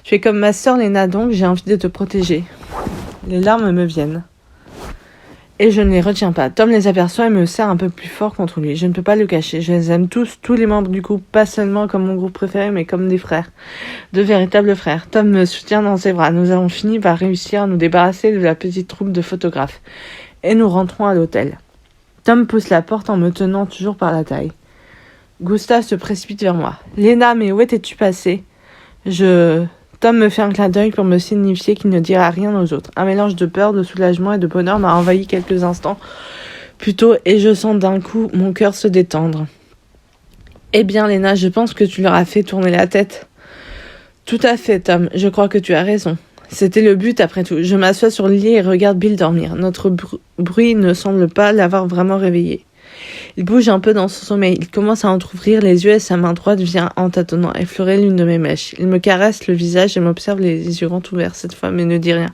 Tu es comme ma sœur Léna, donc j'ai envie de te protéger. Les larmes me viennent. Et je ne les retiens pas. Tom les aperçoit et me serre un peu plus fort contre lui. Je ne peux pas le cacher. Je les aime tous les membres du groupe, pas seulement comme mon groupe préféré, mais comme des frères. De véritables frères. Tom me soutient dans ses bras. Nous avons fini par réussir à nous débarrasser de la petite troupe de photographes. Et nous rentrons à l'hôtel. Tom pousse la porte en me tenant toujours par la taille. Gustave se précipite vers moi. « Léna, mais où étais-tu passée ?» Tom me fait un clin d'œil pour me signifier qu'il ne dira rien aux autres. Un mélange de peur, de soulagement et de bonheur m'a envahi quelques instants plus tôt et je sens d'un coup mon cœur se détendre. « Eh bien, Léna, je pense que tu leur as fait tourner la tête. »« Tout à fait, Tom. Je crois que tu as raison. C'était le but, après tout. » Je m'assois sur le lit et regarde Bill dormir. Notre bruit ne semble pas l'avoir vraiment réveillé. Il bouge un peu dans son sommeil. Il commence à entrouvrir les yeux et sa main droite vient en tâtonnant effleurer l'une de mes mèches. Il me caresse le visage et m'observe les yeux grands ouverts cette fois, mais ne dit rien.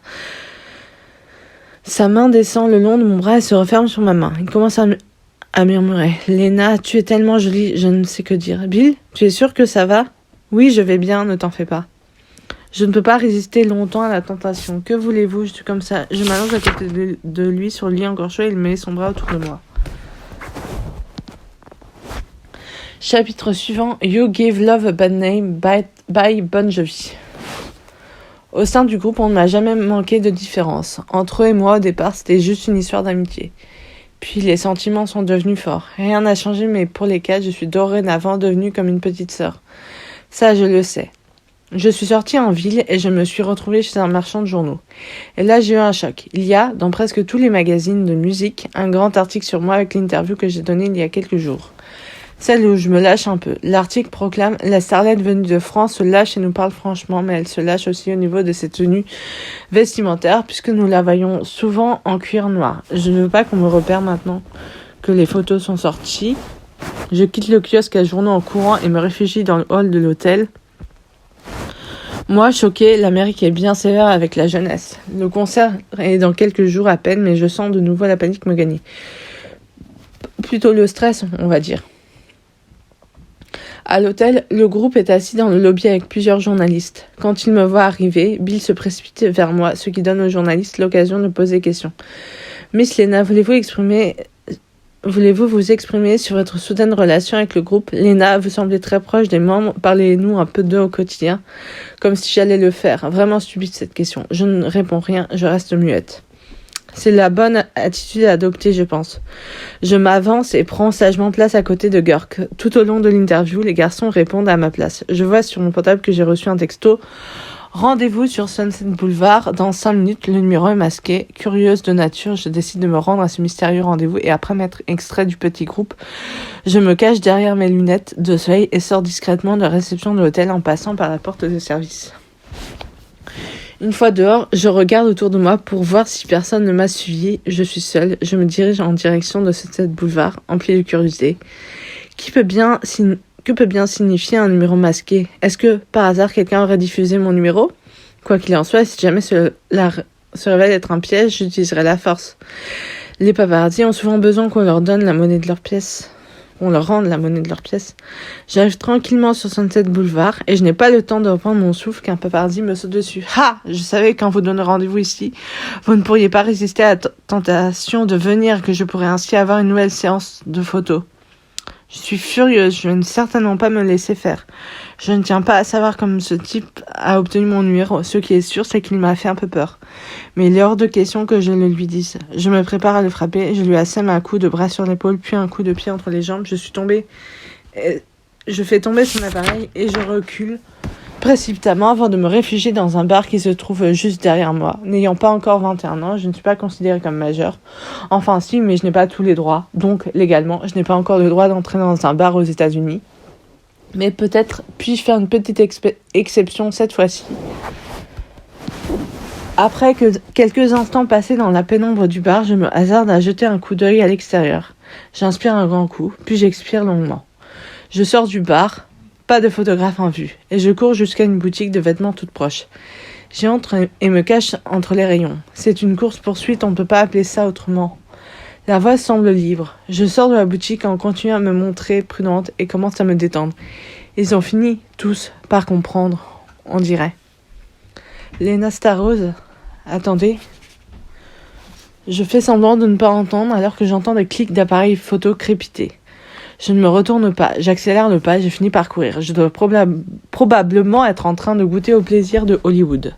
Sa main descend le long de mon bras et se referme sur ma main. Il commence à murmurer. « Léna, tu es tellement jolie, je ne sais que dire. Bill, tu es sûr que ça va ? » ?»« Oui, je vais bien, ne t'en fais pas. » Je ne peux pas résister longtemps à la tentation. Que voulez-vous ? Je suis comme ça. Je m'allonge à côté de lui sur le lit encore chaud et il met son bras autour de moi. Chapitre suivant, You Give Love a Bad Name by Bon Jovi. Au sein du groupe, on ne m'a jamais manqué de différence. Entre eux et moi, au départ, c'était juste une histoire d'amitié. Puis les sentiments sont devenus forts. Rien n'a changé, mais pour les quatre, je suis dorénavant devenue comme une petite sœur. Ça, je le sais. Je suis sortie en ville et je me suis retrouvée chez un marchand de journaux. Et là, j'ai eu un choc. Il y a, dans presque tous les magazines de musique, un grand article sur moi avec l'interview que j'ai donnée il y a quelques jours. Celle où je me lâche un peu. L'article proclame « La starlette venue de France se lâche et nous parle franchement, mais elle se lâche aussi au niveau de ses tenues vestimentaires, puisque nous la voyons souvent en cuir noir. Je ne veux pas qu'on me repère maintenant que les photos sont sorties. Je quitte le kiosque à journaux en courant et me réfugie dans le hall de l'hôtel. Moi, choquée, l'Amérique est bien sévère avec la jeunesse. Le concert est dans quelques jours à peine, mais je sens de nouveau la panique me gagner. Plutôt le stress, on va dire. À l'hôtel, le groupe est assis dans le lobby avec plusieurs journalistes. Quand il me voit arriver, Bill se précipite vers moi, ce qui donne aux journalistes l'occasion de poser questions. « Miss Léna, voulez-vous vous exprimer sur votre soudaine relation avec le groupe ? Léna, vous semblez très proche des membres, parlez-nous un peu d'eux au quotidien, comme si j'allais le faire. » Vraiment stupide cette question. Je ne réponds rien, je reste muette. C'est la bonne attitude à adopter, je pense. Je m'avance et prends sagement place à côté de Gurk. Tout au long de l'interview, les garçons répondent à ma place. Je vois sur mon portable que j'ai reçu un texto. Rendez-vous sur Sunset Boulevard dans 5 minutes. Le numéro est masqué. Curieuse de nature, je décide de me rendre à ce mystérieux rendez-vous et après m'être extrait du petit groupe, je me cache derrière mes lunettes de soleil et sors discrètement de la réception de l'hôtel en passant par la porte de service. Une fois dehors, je regarde autour de moi pour voir si personne ne m'a suivi. Je suis seule. Je me dirige en direction de Sunset Boulevard, empli de curiosité. Qui peut bien Que peut bien signifier un numéro masqué? Est-ce que, par hasard, quelqu'un aurait diffusé mon numéro? Quoi qu'il en soit, si jamais se révèle être un piège, j'utiliserai la force. Les paparazzis ont souvent besoin qu'on leur donne la monnaie de leur pièce. On leur rende la monnaie de leur pièce. J'arrive tranquillement sur Sunset Boulevard et je n'ai pas le temps de reprendre mon souffle qu'un paparazzi me saute dessus. Ah! Je savais que quand vous donnez rendez-vous ici, vous ne pourriez pas résister à la tentation de venir, que je pourrais ainsi avoir une nouvelle séance de photos. Je suis furieuse, je ne vais certainement pas me laisser faire. Je ne tiens pas à savoir comment ce type a obtenu mon numéro. Ce qui est sûr, c'est qu'il m'a fait un peu peur. Mais il est hors de question que je le lui dise. Je me prépare à le frapper, je lui assène un coup de bras sur l'épaule, puis un coup de pied entre les jambes. Je fais tomber son appareil et je recule précipitamment avant de me réfugier dans un bar qui se trouve juste derrière moi. N'ayant pas encore 21 ans, je ne suis pas considérée comme majeure. Enfin si, mais je n'ai pas tous les droits. Donc, légalement, je n'ai pas encore le droit d'entrer dans un bar aux États-Unis. Mais peut-être puis-je faire une petite exception cette fois-ci. Après quelques instants passés dans la pénombre du bar, je me hasarde à jeter un coup d'œil à l'extérieur. J'inspire un grand coup, puis j'expire longuement. Je sors du bar, pas de photographe en vue, et je cours jusqu'à une boutique de vêtements toute proche. J'y entre et me cache entre les rayons. C'est une course-poursuite, on ne peut pas appeler ça autrement. La voie semble libre. Je sors de la boutique en continuant à me montrer prudente et commence à me détendre. Ils ont fini, tous, par comprendre, on dirait. Lena Starrose, attendez. Je fais semblant de ne pas entendre alors que j'entends des clics d'appareils photo crépiter. Je ne me retourne pas, j'accélère le pas et je finis par courir. Je dois probablement être en train de goûter au plaisir de Hollywood.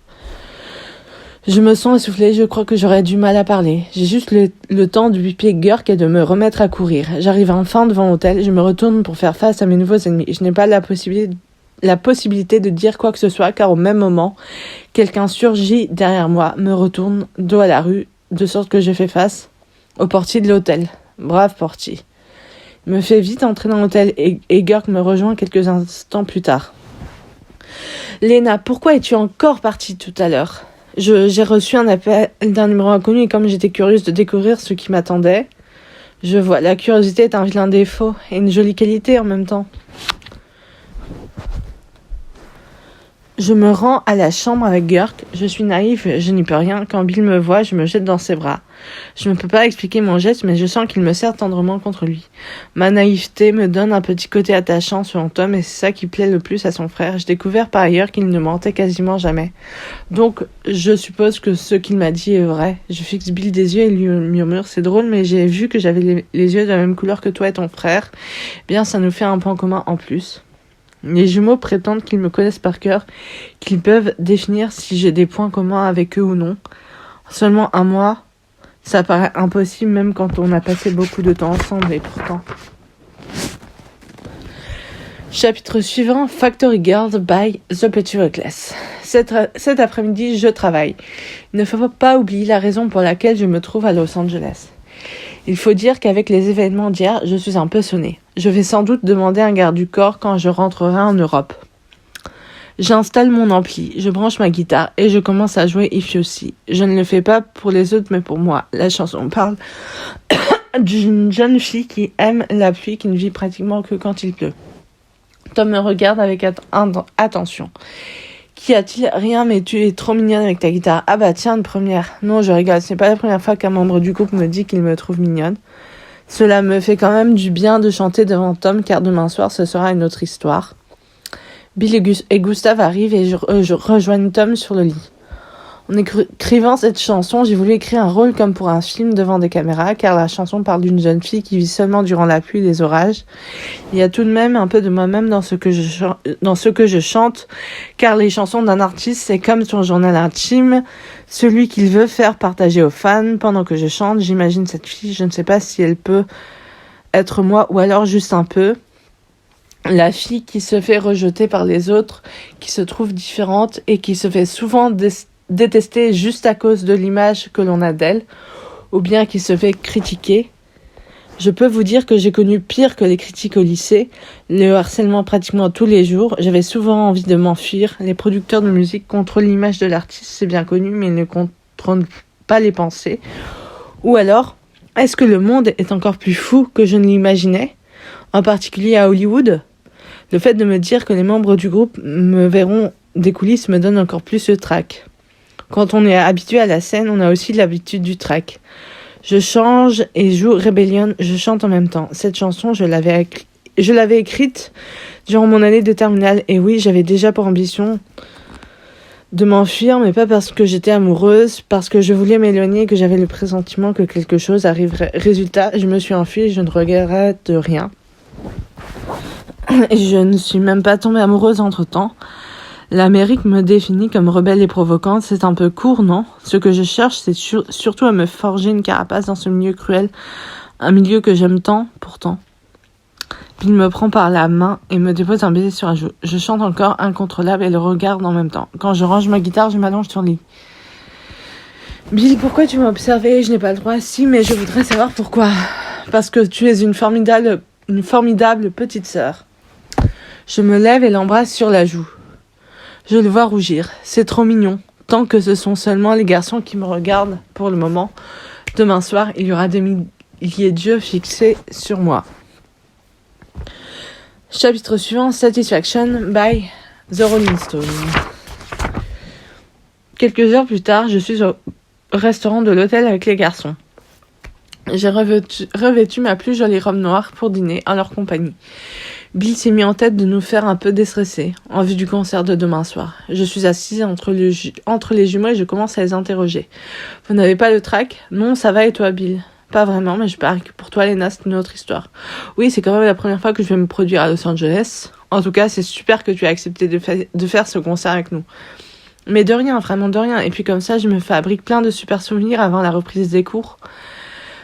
Je me sens essoufflée, je crois que j'aurais du mal à parler. J'ai juste le temps de biper Gurk et de me remettre à courir. J'arrive enfin devant l'hôtel, je me retourne pour faire face à mes nouveaux ennemis. Je n'ai pas la possibilité de dire quoi que ce soit, car au même moment, quelqu'un surgit derrière moi, me retourne dos à la rue, de sorte que je fais face au portier de l'hôtel. Brave portier. Il me fait vite entrer dans l'hôtel et Gurk me rejoint quelques instants plus tard. Lena, pourquoi es-tu encore partie tout à l'heure? J'ai reçu un appel d'un numéro inconnu et comme j'étais curieuse de découvrir ce qui m'attendait, je vois, la curiosité est un vilain défaut et une jolie qualité en même temps. Je me rends à la chambre avec Gurk. Je suis naïve, je n'y peux rien. Quand Bill me voit, je me jette dans ses bras. Je ne peux pas expliquer mon geste, mais je sens qu'il me serre tendrement contre lui. Ma naïveté me donne un petit côté attachant selon Tom, et c'est ça qui plaît le plus à son frère. J'ai découvert par ailleurs qu'il ne mentait quasiment jamais. Donc, je suppose que ce qu'il m'a dit est vrai. Je fixe Bill des yeux et lui murmure, c'est drôle, mais j'ai vu que j'avais les yeux de la même couleur que toi et ton frère. Bien, ça nous fait un point commun en plus. Les jumeaux prétendent qu'ils me connaissent par cœur, qu'ils peuvent définir si j'ai des points communs avec eux ou non. Seulement un mois, ça paraît impossible même quand on a passé beaucoup de temps ensemble et pourtant. Chapitre suivant, Factory Girls by The Petit Reckless. Cet après-midi, je travaille. Il ne faut pas oublier la raison pour laquelle je me trouve à Los Angeles. Il faut dire qu'avec les événements d'hier, je suis un peu sonnée. Je vais sans doute demander un garde du corps quand je rentrerai en Europe. J'installe mon ampli, je branche ma guitare et je commence à jouer If You See. Je ne le fais pas pour les autres mais pour moi. La chanson parle d'une jeune fille qui aime la pluie, qui ne vit pratiquement que quand il pleut. Tom me regarde avec attention. Qu'y a-t-il? Rien, mais tu es trop mignonne avec ta guitare. Ah bah tiens, une première. Non, je rigole, c'est pas la première fois qu'un membre du groupe me dit qu'il me trouve mignonne. Cela me fait quand même du bien de chanter devant Tom, car demain soir, ce sera une autre histoire. Bill et Gustave arrivent et je rejoigne Tom sur le lit. En écrivant cette chanson, j'ai voulu écrire un rôle comme pour un film devant des caméras, car la chanson parle d'une jeune fille qui vit seulement durant la pluie et les orages. Il y a tout de même un peu de moi-même dans ce que je chante, car les chansons d'un artiste, c'est comme son journal intime, celui qu'il veut faire partager aux fans. Pendant que je chante, j'imagine cette fille, je ne sais pas si elle peut être moi ou alors juste un peu. La fille qui se fait rejeter par les autres, qui se trouve différente et qui se fait souvent détester juste à cause de l'image que l'on a d'elle, ou bien qui se fait critiquer. Je peux vous dire que j'ai connu pire que les critiques au lycée, le harcèlement pratiquement tous les jours. J'avais souvent envie de m'enfuir. Les producteurs de musique contrôlent l'image de l'artiste, c'est bien connu, mais ils ne contrôlent pas les pensées. Ou alors, est-ce que le monde est encore plus fou que je ne l'imaginais, en particulier à Hollywood ? Le fait de me dire que les membres du groupe me verront des coulisses me donne encore plus le trac. Quand on est habitué à la scène, on a aussi l'habitude du trac. Je change et joue Rebellion, je chante en même temps. Cette chanson, je l'avais écrite durant mon année de terminale. Et oui, j'avais déjà pour ambition de m'enfuir, mais pas parce que j'étais amoureuse, parce que je voulais m'éloigner et que j'avais le pressentiment que quelque chose arriverait. Résultat, je me suis enfuie et je ne regrette rien. Et je ne suis même pas tombée amoureuse entre-temps. L'Amérique me définit comme rebelle et provocante. C'est un peu court, non? Ce que je cherche, c'est surtout à me forger une carapace dans ce milieu cruel. Un milieu que j'aime tant, pourtant. Puis il me prend par la main et me dépose un baiser sur la joue. Je chante encore incontrôlable et le regarde en même temps. Quand je range ma guitare, je m'allonge sur le lit. Bill, pourquoi tu m'as observé? Je n'ai pas le droit. Si, mais je voudrais savoir pourquoi. Parce que tu es une formidable petite sœur. Je me lève et l'embrasse sur la joue. Je le vois rougir. C'est trop mignon. Tant que ce sont seulement les garçons qui me regardent pour le moment. Demain soir, il y aura des milliers d'yeux fixés sur moi. Chapitre suivant, Satisfaction by The Rolling Stones. Quelques heures plus tard, je suis au restaurant de l'hôtel avec les garçons. J'ai revêtu ma plus jolie robe noire pour dîner en leur compagnie. Bill s'est mis en tête de nous faire un peu déstresser en vue du concert de demain soir. Je suis assise entre les jumeaux et je commence à les interroger. Vous n'avez pas le trac? Non, ça va et toi, Bill? Pas vraiment, mais je parie que pour toi, Lena, c'est une autre histoire. Oui, c'est quand même la première fois que je vais me produire à Los Angeles. En tout cas, c'est super que tu aies accepté de faire ce concert avec nous. Mais de rien, vraiment de rien. Et puis comme ça, je me fabrique plein de super souvenirs avant la reprise des cours.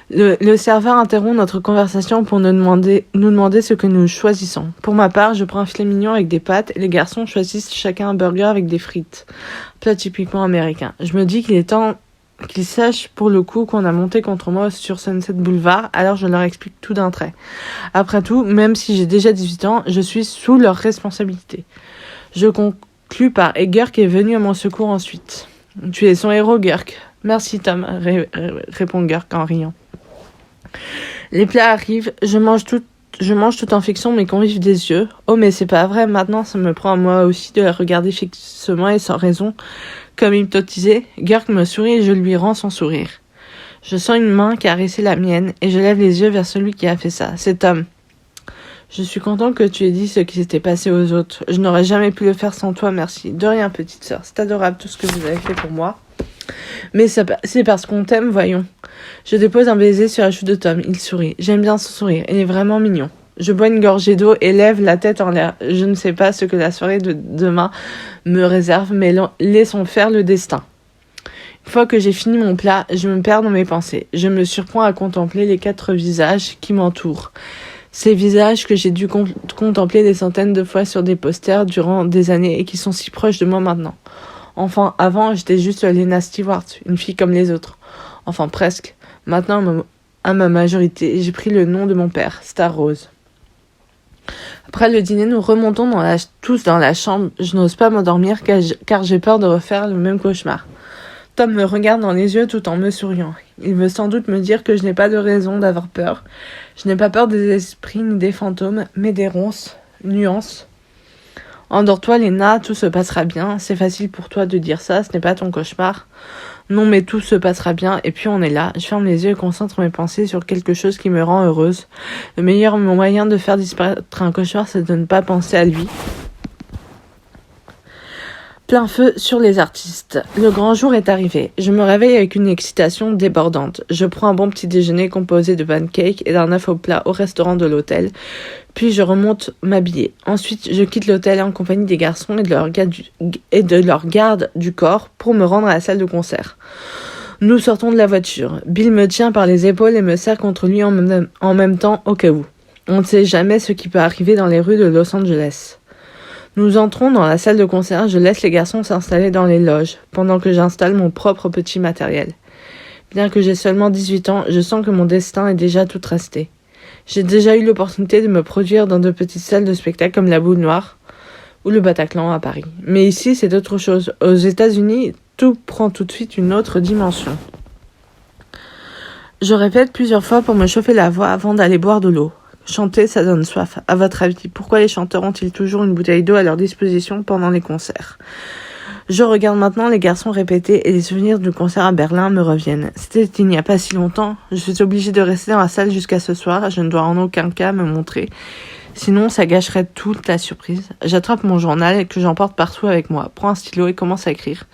Le serveur interrompt notre conversation pour nous demander ce que nous choisissons. Pour ma part, je prends un filet mignon avec des pâtes et les garçons choisissent chacun un burger avec des frites. Plat typiquement américain. Je me dis qu'il est temps qu'ils sachent pour le coup qu'on a monté contre moi sur Sunset Boulevard, alors je leur explique tout d'un trait. Après tout, même si j'ai déjà 18 ans, je suis sous leur responsabilité. Je conclus par « Et Gurk est venu à mon secours ensuite. »« Tu es son héros, Gurk. »« Merci, Tom, répond Gurk en riant. Les plats arrivent, je mange tout en fixant mes convives des yeux. Oh, mais c'est pas vrai, maintenant ça me prend à moi aussi de la regarder fixement et sans raison. Comme hypnotisé, Gurk me sourit et je lui rends son sourire. Je sens une main caresser la mienne et je lève les yeux vers celui qui a fait ça. C'est Tom. Je suis content que tu aies dit ce qui s'était passé aux autres. Je n'aurais jamais pu le faire sans toi, merci. De rien, petite sœur. C'est adorable tout ce que vous avez fait pour moi. Mais c'est parce qu'on t'aime, voyons. Je dépose un baiser sur la joue de Tom. Il sourit. J'aime bien son sourire. Il est vraiment mignon. Je bois une gorgée d'eau et lève la tête en l'air. Je ne sais pas ce que la soirée de demain me réserve, mais laissons faire le destin. Une fois que j'ai fini mon plat, je me perds dans mes pensées. Je me surprends à contempler les 4 visages qui m'entourent. Ces visages que j'ai dû contempler des centaines de fois sur des posters durant des années et qui sont si proches de moi maintenant. Enfin, avant, j'étais juste Lena Stewart, une fille comme les autres. Enfin, presque. Maintenant, à ma majorité, j'ai pris le nom de mon père, Star Rose. Après le dîner, nous remontons tous dans la chambre. Je n'ose pas m'endormir car j'ai peur de refaire le même cauchemar. Tom me regarde dans les yeux tout en me souriant. Il veut sans doute me dire que je n'ai pas de raison d'avoir peur. Je n'ai pas peur des esprits ni des fantômes, mais des nuances. Endors-toi, Lena, tout se passera bien. C'est facile pour toi de dire ça, ce n'est pas ton cauchemar. Non, mais tout se passera bien, et puis on est là. Je ferme les yeux et concentre mes pensées sur quelque chose qui me rend heureuse. Le meilleur moyen de faire disparaître un cauchemar, c'est de ne pas penser à lui. Plein feu sur les artistes. Le grand jour est arrivé. Je me réveille avec une excitation débordante. Je prends un bon petit déjeuner composé de pancakes et d'un œuf au plat au restaurant de l'hôtel. Puis je remonte m'habiller. Ensuite, je quitte l'hôtel en compagnie des garçons et de leur garde du corps pour me rendre à la salle de concert. Nous sortons de la voiture. Bill me tient par les épaules et me serre contre lui en même temps au cas où. On ne sait jamais ce qui peut arriver dans les rues de Los Angeles. Nous entrons dans la salle de concert, je laisse les garçons s'installer dans les loges, pendant que j'installe mon propre petit matériel. Bien que j'ai seulement 18 ans, je sens que mon destin est déjà tout tracé. J'ai déjà eu l'opportunité de me produire dans de petites salles de spectacle comme la Boule Noire ou le Bataclan à Paris. Mais ici, c'est autre chose. Aux États-Unis, tout prend tout de suite une autre dimension. Je répète plusieurs fois pour me chauffer la voix avant d'aller boire de l'eau. Chanter, ça donne soif. À votre avis, pourquoi les chanteurs ont-ils toujours une bouteille d'eau à leur disposition pendant les concerts ? Je regarde maintenant les garçons répéter et les souvenirs du concert à Berlin me reviennent. C'était il n'y a pas si longtemps. Je suis obligée de rester dans la salle jusqu'à ce soir. Je ne dois en aucun cas me montrer. Sinon, ça gâcherait toute la surprise. J'attrape mon journal que j'emporte partout avec moi, prends un stylo et commence à écrire.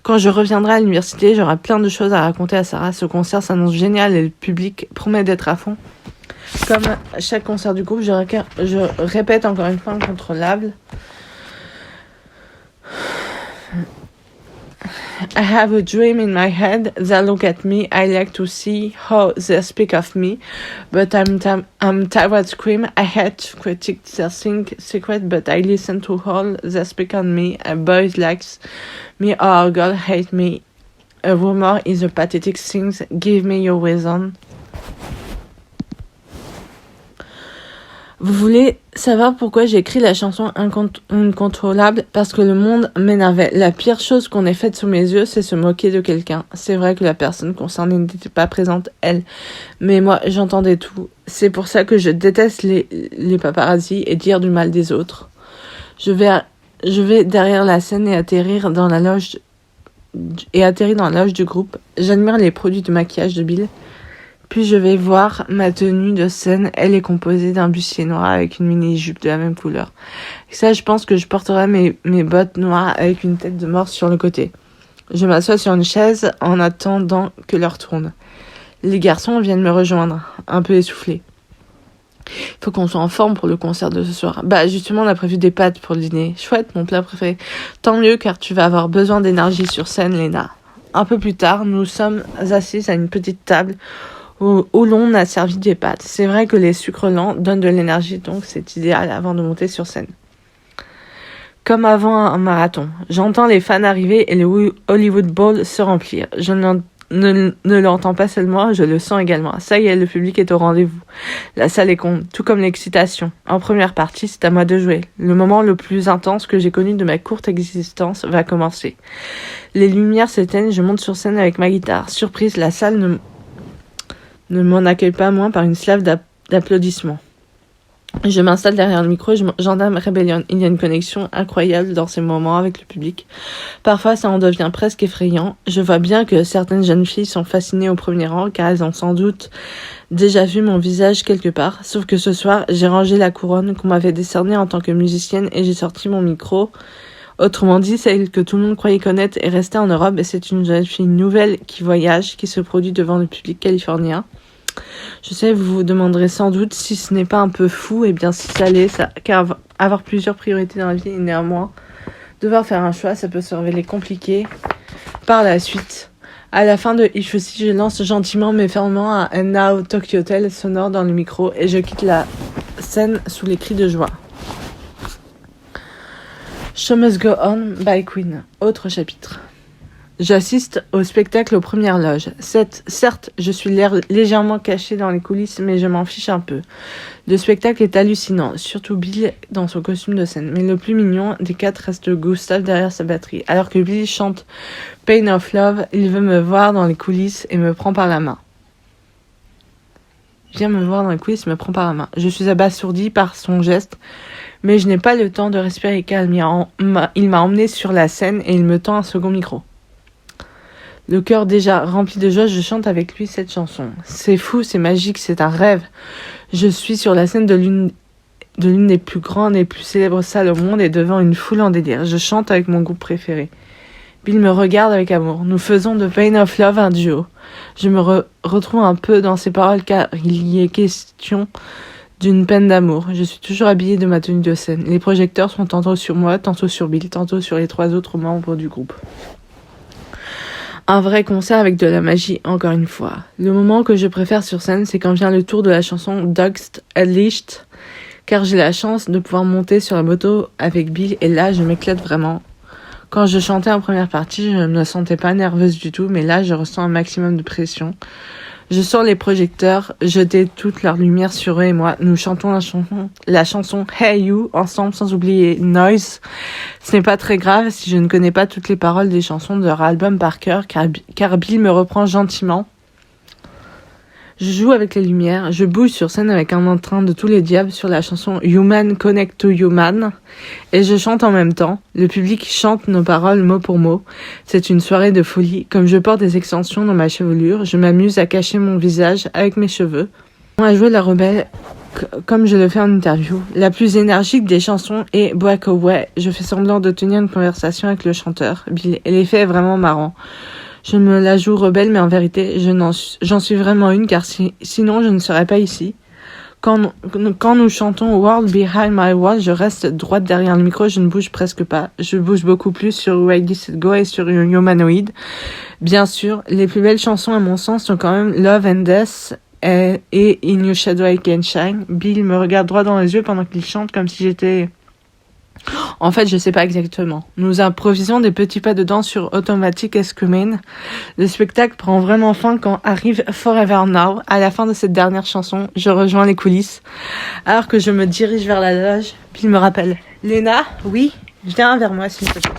Quand je reviendrai à l'université, j'aurai plein de choses à raconter à Sarah. Ce concert s'annonce génial et le public promet d'être à fond. Comme à chaque concert du groupe, je répète encore une fois incontrôlable. I have a dream in my head. They look at me. I like to see how they speak of me. But I'm tired scream. I hate to critique their secret, but I listen to all they speak on me. A boy likes me or a girl hate me. A rumor is a pathetic thing. Give me your reason. Vous voulez savoir pourquoi j'ai écrit la chanson Incontrôlable ? Parce que le monde m'énervait. La pire chose qu'on ait faite sous mes yeux, c'est se moquer de quelqu'un. C'est vrai que la personne concernée n'était pas présente, elle. Mais moi, j'entendais tout. C'est pour ça que je déteste les paparazzis et dire du mal des autres. Je vais derrière la scène et atterris dans la loge du groupe. J'admire les produits de maquillage de Bill. Puis je vais voir ma tenue de scène. Elle est composée d'un bustier noir avec une mini-jupe de la même couleur. Et ça, je pense que je porterai mes bottes noires avec une tête de mort sur le côté. Je m'assois sur une chaise en attendant que l'heure tourne. Les garçons viennent me rejoindre, un peu essoufflés. Il faut qu'on soit en forme pour le concert de ce soir. Justement, on a prévu des pâtes pour le dîner. Chouette, mon plat préféré. Tant mieux, car tu vas avoir besoin d'énergie sur scène, Léna. Un peu plus tard, nous sommes assises à une petite table où l'on a servi des pâtes. C'est vrai que les sucres lents donnent de l'énergie, donc c'est idéal avant de monter sur scène. Comme avant un marathon, j'entends les fans arriver et le Hollywood Bowl se remplir. Je ne l'entends pas seulement, je le sens également. Ça y est, le public est au rendez-vous. La salle est comble, tout comme l'excitation. En première partie, c'est à moi de jouer. Le moment le plus intense que j'ai connu de ma courte existence va commencer. Les lumières s'éteignent, je monte sur scène avec ma guitare. Surprise, la salle ne m'en accueille pas moins par une slave d'applaudissements. Je m'installe derrière le micro et j'entame Rebellion. Il y a une connexion incroyable dans ces moments avec le public. Parfois, ça en devient presque effrayant. Je vois bien que certaines jeunes filles sont fascinées au premier rang car elles ont sans doute déjà vu mon visage quelque part. Sauf que ce soir, j'ai rangé la couronne qu'on m'avait décernée en tant que musicienne et j'ai sorti mon micro. Autrement dit, celle que tout le monde croyait connaître est restée en Europe et c'est une jeune fille nouvelle qui voyage, qui se produit devant le public californien. Je sais, vous vous demanderez sans doute si ce n'est pas un peu fou. Eh bien, si ça l'est, car avoir plusieurs priorités dans la vie et néanmoins devoir faire un choix, ça peut se révéler compliqué par la suite. À la fin de If aussi, je lance gentiment mais fermement un And Now Tokyo Hotel sonore dans le micro et je quitte la scène sous les cris de joie. Show Must Go On by Queen. Autre chapitre. J'assiste au spectacle aux premières loges. Certes, je suis légèrement cachée dans les coulisses, mais je m'en fiche un peu. Le spectacle est hallucinant, surtout Bill dans son costume de scène. Mais le plus mignon des quatre reste Gustave derrière sa batterie. Alors que Bill chante Pain of Love, il veut me voir dans les coulisses et me prend par la main. Je suis abasourdie par son geste, mais je n'ai pas le temps de respirer calme. Il m'a emmenée sur la scène et il me tend un second micro. Le cœur déjà rempli de joie, je chante avec lui cette chanson. C'est fou, c'est magique, c'est un rêve. Je suis sur la scène de l'une des plus grandes et plus célèbres salles au monde et devant une foule en délire. Je chante avec mon groupe préféré. Bill me regarde avec amour. Nous faisons de Pain of Love un duo. Je me retrouve un peu dans ses paroles car il y est question d'une peine d'amour. Je suis toujours habillée de ma tenue de scène. Les projecteurs sont tantôt sur moi, tantôt sur Bill, tantôt sur les trois autres membres du groupe. Un vrai concert avec de la magie, encore une fois. Le moment que je préfère sur scène, c'est quand vient le tour de la chanson Dogs Unleashed, car j'ai la chance de pouvoir monter sur la moto avec Bill, et là, je m'éclate vraiment. Quand je chantais en première partie, je ne me sentais pas nerveuse du tout, mais là, je ressens un maximum de pression. Je sens les projecteurs jeter toute leur lumière sur eux et moi. Nous chantons la chanson Hey You ensemble, sans oublier Noise. Ce n'est pas très grave si je ne connais pas toutes les paroles des chansons de leur album par cœur, car Bill me reprend gentiment. Je joue avec les lumières, je bouge sur scène avec un entrain de tous les diables sur la chanson Human Connect to Human et je chante en même temps. Le public chante nos paroles mot pour mot. C'est une soirée de folie. Comme je porte des extensions dans ma chevelure, je m'amuse à cacher mon visage avec mes cheveux. On a joué la rebelle comme je le fais en interview. La plus énergique des chansons est Breakaway. Je fais semblant de tenir une conversation avec le chanteur, Bill, et l'effet est vraiment marrant. Je me la joue rebelle, mais en vérité, j'en suis vraiment une, car sinon je ne serais pas ici. Quand nous chantons World Behind My Wall, je reste droite derrière le micro, je ne bouge presque pas. Je bouge beaucoup plus sur Ready Set Go et sur Humanoid. Bien sûr, les plus belles chansons à mon sens sont quand même Love and Death et In Your Shadow I Can Shine. Bill me regarde droit dans les yeux pendant qu'il chante comme si j'étais... En fait, je sais pas exactement. Nous improvisons des petits pas de danse sur Automatic Escumane. Le spectacle prend vraiment fin quand arrive Forever Now. À la fin de cette dernière chanson, je rejoins les coulisses. Alors que je me dirige vers la loge, Bill me rappelle. Léna, oui, viens vers moi s'il te plaît.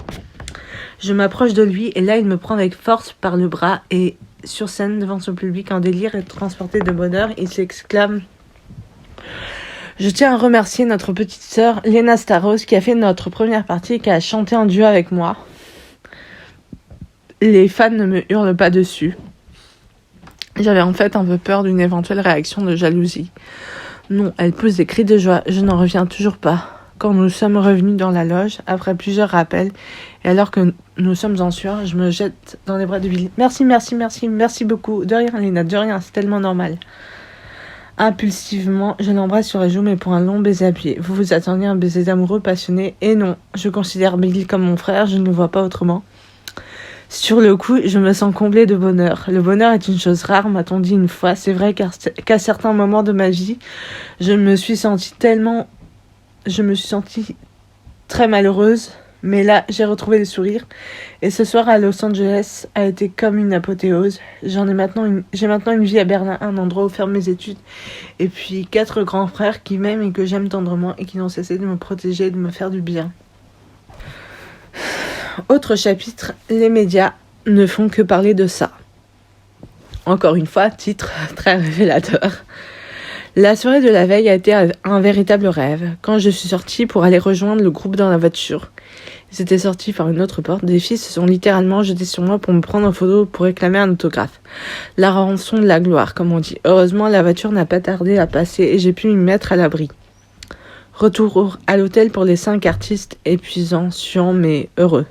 Je m'approche de lui et là il me prend avec force par le bras et sur scène devant son public en délire et transporté de bonheur, il s'exclame: je tiens à remercier notre petite sœur Léna Staros qui a fait notre première partie et qui a chanté en duo avec moi. Les fans ne me hurlent pas dessus. J'avais en fait un peu peur d'une éventuelle réaction de jalousie. Non, elle pousse des cris de joie, je n'en reviens toujours pas. Quand nous sommes revenus dans la loge, après plusieurs rappels, et alors que nous sommes en sueur, je me jette dans les bras de Billy. Merci beaucoup. De rien, Léna, de rien, c'est tellement normal. Impulsivement, je l'embrasse sur la joue, mais pour un long baiser appuyé. Vous vous attendiez à un baiser d'amoureux passionné, et non, je considère Billy comme mon frère, je ne le vois pas autrement. Sur le coup, je me sens comblée de bonheur. Le bonheur est une chose rare, m'a-t-on dit une fois. C'est vrai qu'à certains moments de ma vie, je me suis sentie très malheureuse, mais là, j'ai retrouvé le sourire. Et ce soir à Los Angeles a été comme une apothéose. J'ai maintenant une vie à Berlin, un endroit où faire mes études. Et puis 4 grands frères qui m'aiment et que j'aime tendrement et qui n'ont cessé de me protéger et de me faire du bien. Autre chapitre, les médias ne font que parler de ça. Encore une fois, titre très révélateur. La soirée de la veille a été un véritable rêve. Quand je suis sortie pour aller rejoindre le groupe dans la voiture, ils étaient sortis par une autre porte. Des filles se sont littéralement jetées sur moi pour me prendre en photo, pour réclamer un autographe. La rançon de la gloire, comme on dit. Heureusement, la voiture n'a pas tardé à passer et j'ai pu m'y mettre à l'abri. Retour à l'hôtel pour les 5 artistes, épuisants, suants mais heureux.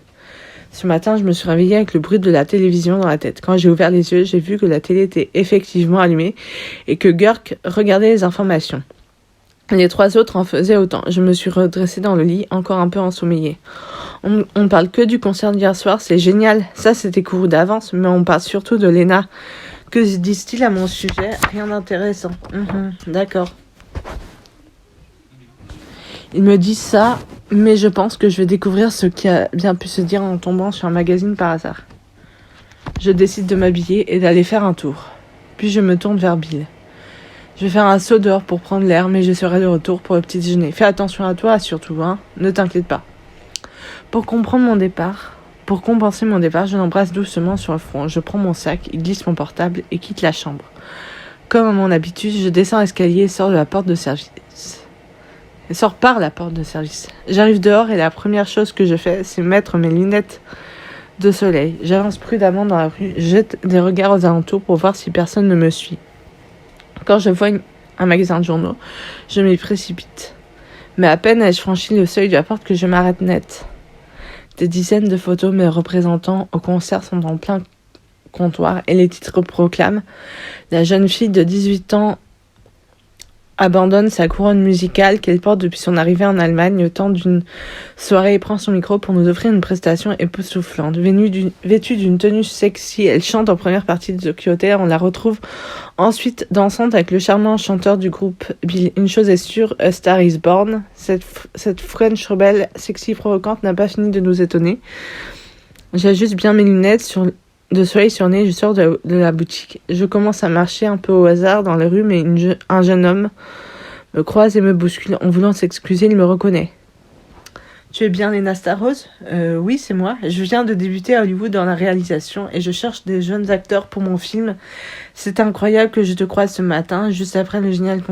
Ce matin, je me suis réveillée avec le bruit de la télévision dans la tête. Quand j'ai ouvert les yeux, j'ai vu que la télé était effectivement allumée et que Gurk regardait les informations. Les 3 autres en faisaient autant. Je me suis redressée dans le lit, encore un peu ensommeillée. On ne parle que du concert d'hier soir, c'est génial. Ça, c'était couru d'avance, mais on parle surtout de Léna. Que disent-ils à mon sujet? Rien d'intéressant. D'accord. Ils me disent ça, mais je pense que je vais découvrir ce qui a bien pu se dire en tombant sur un magazine par hasard. Je décide de m'habiller et d'aller faire un tour. Puis je me tourne vers Bill. Je vais faire un saut dehors pour prendre l'air, mais je serai de retour pour le petit déjeuner. Fais attention à toi, surtout, hein. Ne t'inquiète pas. Pour compenser mon départ, je l'embrasse doucement sur le front. Je prends mon sac, il glisse mon portable et quitte la chambre. Comme à mon habitude, je descends l'escalier et sors par la porte de service. J'arrive dehors et la première chose que je fais, c'est mettre mes lunettes de soleil. J'avance prudemment dans la rue, jette des regards aux alentours pour voir si personne ne me suit. Quand je vois un magasin de journaux, je m'y précipite. Mais à peine ai-je franchi le seuil de la porte que je m'arrête net. Des dizaines de photos me représentant au concert sont en plein comptoir et les titres proclament: la jeune fille de 18 ans abandonne sa couronne musicale qu'elle porte depuis son arrivée en Allemagne au temps d'une soirée et prend son micro pour nous offrir une prestation époustouflante. Vêtue d'une tenue sexy, elle chante en première partie de Tokyo Hotel. On la retrouve ensuite dansante avec le charmant chanteur du groupe Bill. Une chose est sûre, A Star is Born. Cette French rebelle sexy provocante n'a pas fini de nous étonner. J'ajuste bien mes lunettes de soleil sur le nez, je sors de la boutique. Je commence à marcher un peu au hasard dans les rues, mais un jeune homme me croise et me bouscule. En voulant s'excuser, il me reconnaît. « Tu es bien Lena Starrose ? Oui, c'est moi. Je viens de débuter à Hollywood dans la réalisation et je cherche des jeunes acteurs pour mon film. C'est incroyable que je te croise ce matin, juste après le génial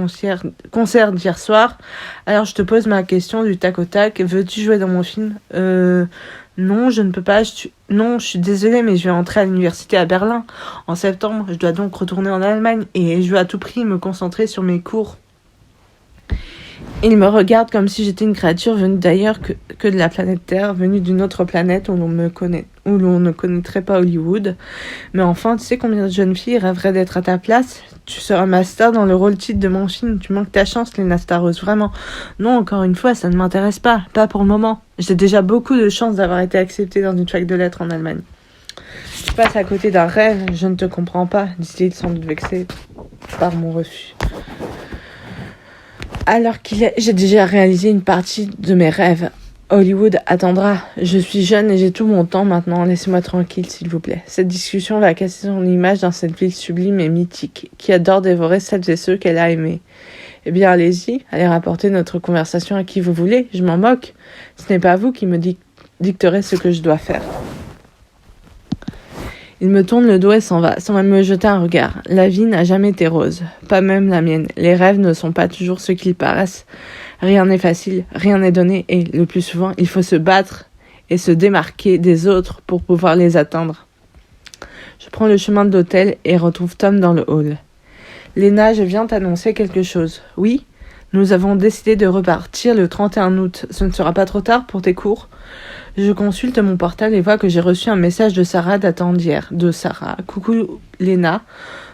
concert d'hier soir. Alors je te pose ma question du tac au tac. Veux-tu jouer dans mon film ? Non, je ne peux pas. Non, je suis désolée, mais je vais entrer à l'université à Berlin en septembre. Je dois donc retourner en Allemagne et je veux à tout prix me concentrer sur mes cours. Il me regarde comme si j'étais une créature venue d'ailleurs que de la planète Terre, venue d'une autre planète où l'on ne connaîtrait pas Hollywood. Mais enfin, tu sais combien de jeunes filles rêveraient d'être à ta place ? Tu seras ma star dans le rôle titre de mon film. Tu manques ta chance, Lena Starrose, vraiment. Non, encore une fois, ça ne m'intéresse pas pour le moment. J'ai déjà beaucoup de chance d'avoir été acceptée dans une fac de lettres en Allemagne. Tu passes à côté d'un rêve, je ne te comprends pas, dit-il sans doute vexé par mon refus. Alors j'ai déjà réalisé une partie de mes rêves. Hollywood attendra. Je suis jeune et j'ai tout mon temps maintenant. Laissez-moi tranquille, s'il vous plaît. Cette discussion va casser son image dans cette ville sublime et mythique, qui adore dévorer celles et ceux qu'elle a aimés. Eh bien, allez-y, allez rapporter notre conversation à qui vous voulez. Je m'en moque. Ce n'est pas vous qui me dicterez ce que je dois faire. Il me tourne le dos et s'en va, sans même me jeter un regard. La vie n'a jamais été rose, pas même la mienne. Les rêves ne sont pas toujours ce qu'ils paraissent. Rien n'est facile, rien n'est donné, et le plus souvent, il faut se battre et se démarquer des autres pour pouvoir les atteindre. Je prends le chemin de l'hôtel et retrouve Tom dans le hall. Lena, je viens t'annoncer quelque chose. Oui, nous avons décidé de repartir le 31 août. Ce ne sera pas trop tard pour tes cours ? Je consulte mon portable et vois que j'ai reçu un message de Sarah datant d'hier. De Sarah. Coucou Lena,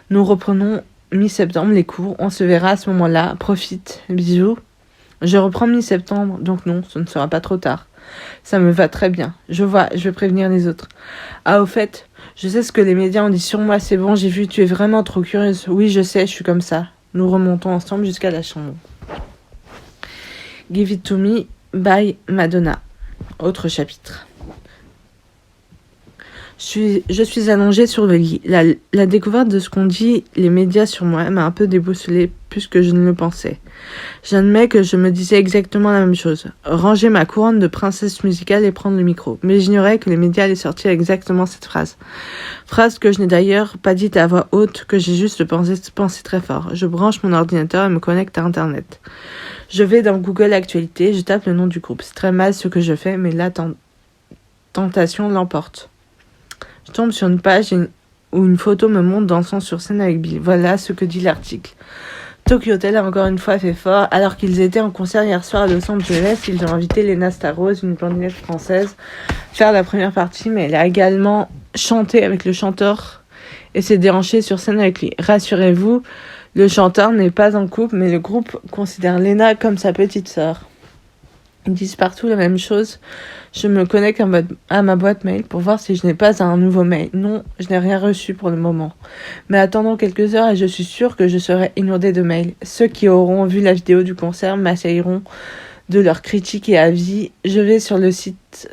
nous reprenons mi-septembre les cours. On se verra à ce moment-là. Profite. Bisous. Je reprends mi-septembre, donc non, ce ne sera pas trop tard. Ça me va très bien. Je vais prévenir les autres. Ah, au fait, je sais ce que les médias ont dit sur moi. C'est bon, j'ai vu, tu es vraiment trop curieuse. Oui, je sais, je suis comme ça. Nous remontons ensemble jusqu'à la chambre. Give It To Me by Madonna. Autre chapitre. Je suis allongée sur le lit. La découverte de ce qu'ont dit les médias sur moi m'a un peu déboussolée plus que je ne le pensais. J'admets que je me disais exactement la même chose. Ranger ma couronne de princesse musicale et prendre le micro. Mais j'ignorais que les médias allaient sortir exactement cette phrase. Phrase que je n'ai d'ailleurs pas dite à voix haute, que j'ai juste pensé très fort. Je branche mon ordinateur et me connecte à Internet. Je vais dans Google Actualité, je tape le nom du groupe. C'est très mal ce que je fais, mais la tentation l'emporte. Je tombe sur une page où une photo me montre dansant sur scène avec Bill. Voilà ce que dit l'article. Tokyo Hotel a encore une fois fait fort. Alors qu'ils étaient en concert hier soir à Los Angeles, ils ont invité Lena Starrose, une blondinette française, faire la première partie, mais elle a également chanté avec le chanteur et s'est déhanchée sur scène avec lui. Rassurez-vous, le chanteur n'est pas en couple, mais le groupe considère Lena comme sa petite sœur. Ils disent partout la même chose. Je me connecte à ma boîte mail pour voir si je n'ai pas un nouveau mail. Non, je n'ai rien reçu pour le moment. Mais attendons quelques heures et je suis sûre que je serai inondée de mails. Ceux qui auront vu la vidéo du concert m'assailleront de leurs critiques et avis. Je vais sur le site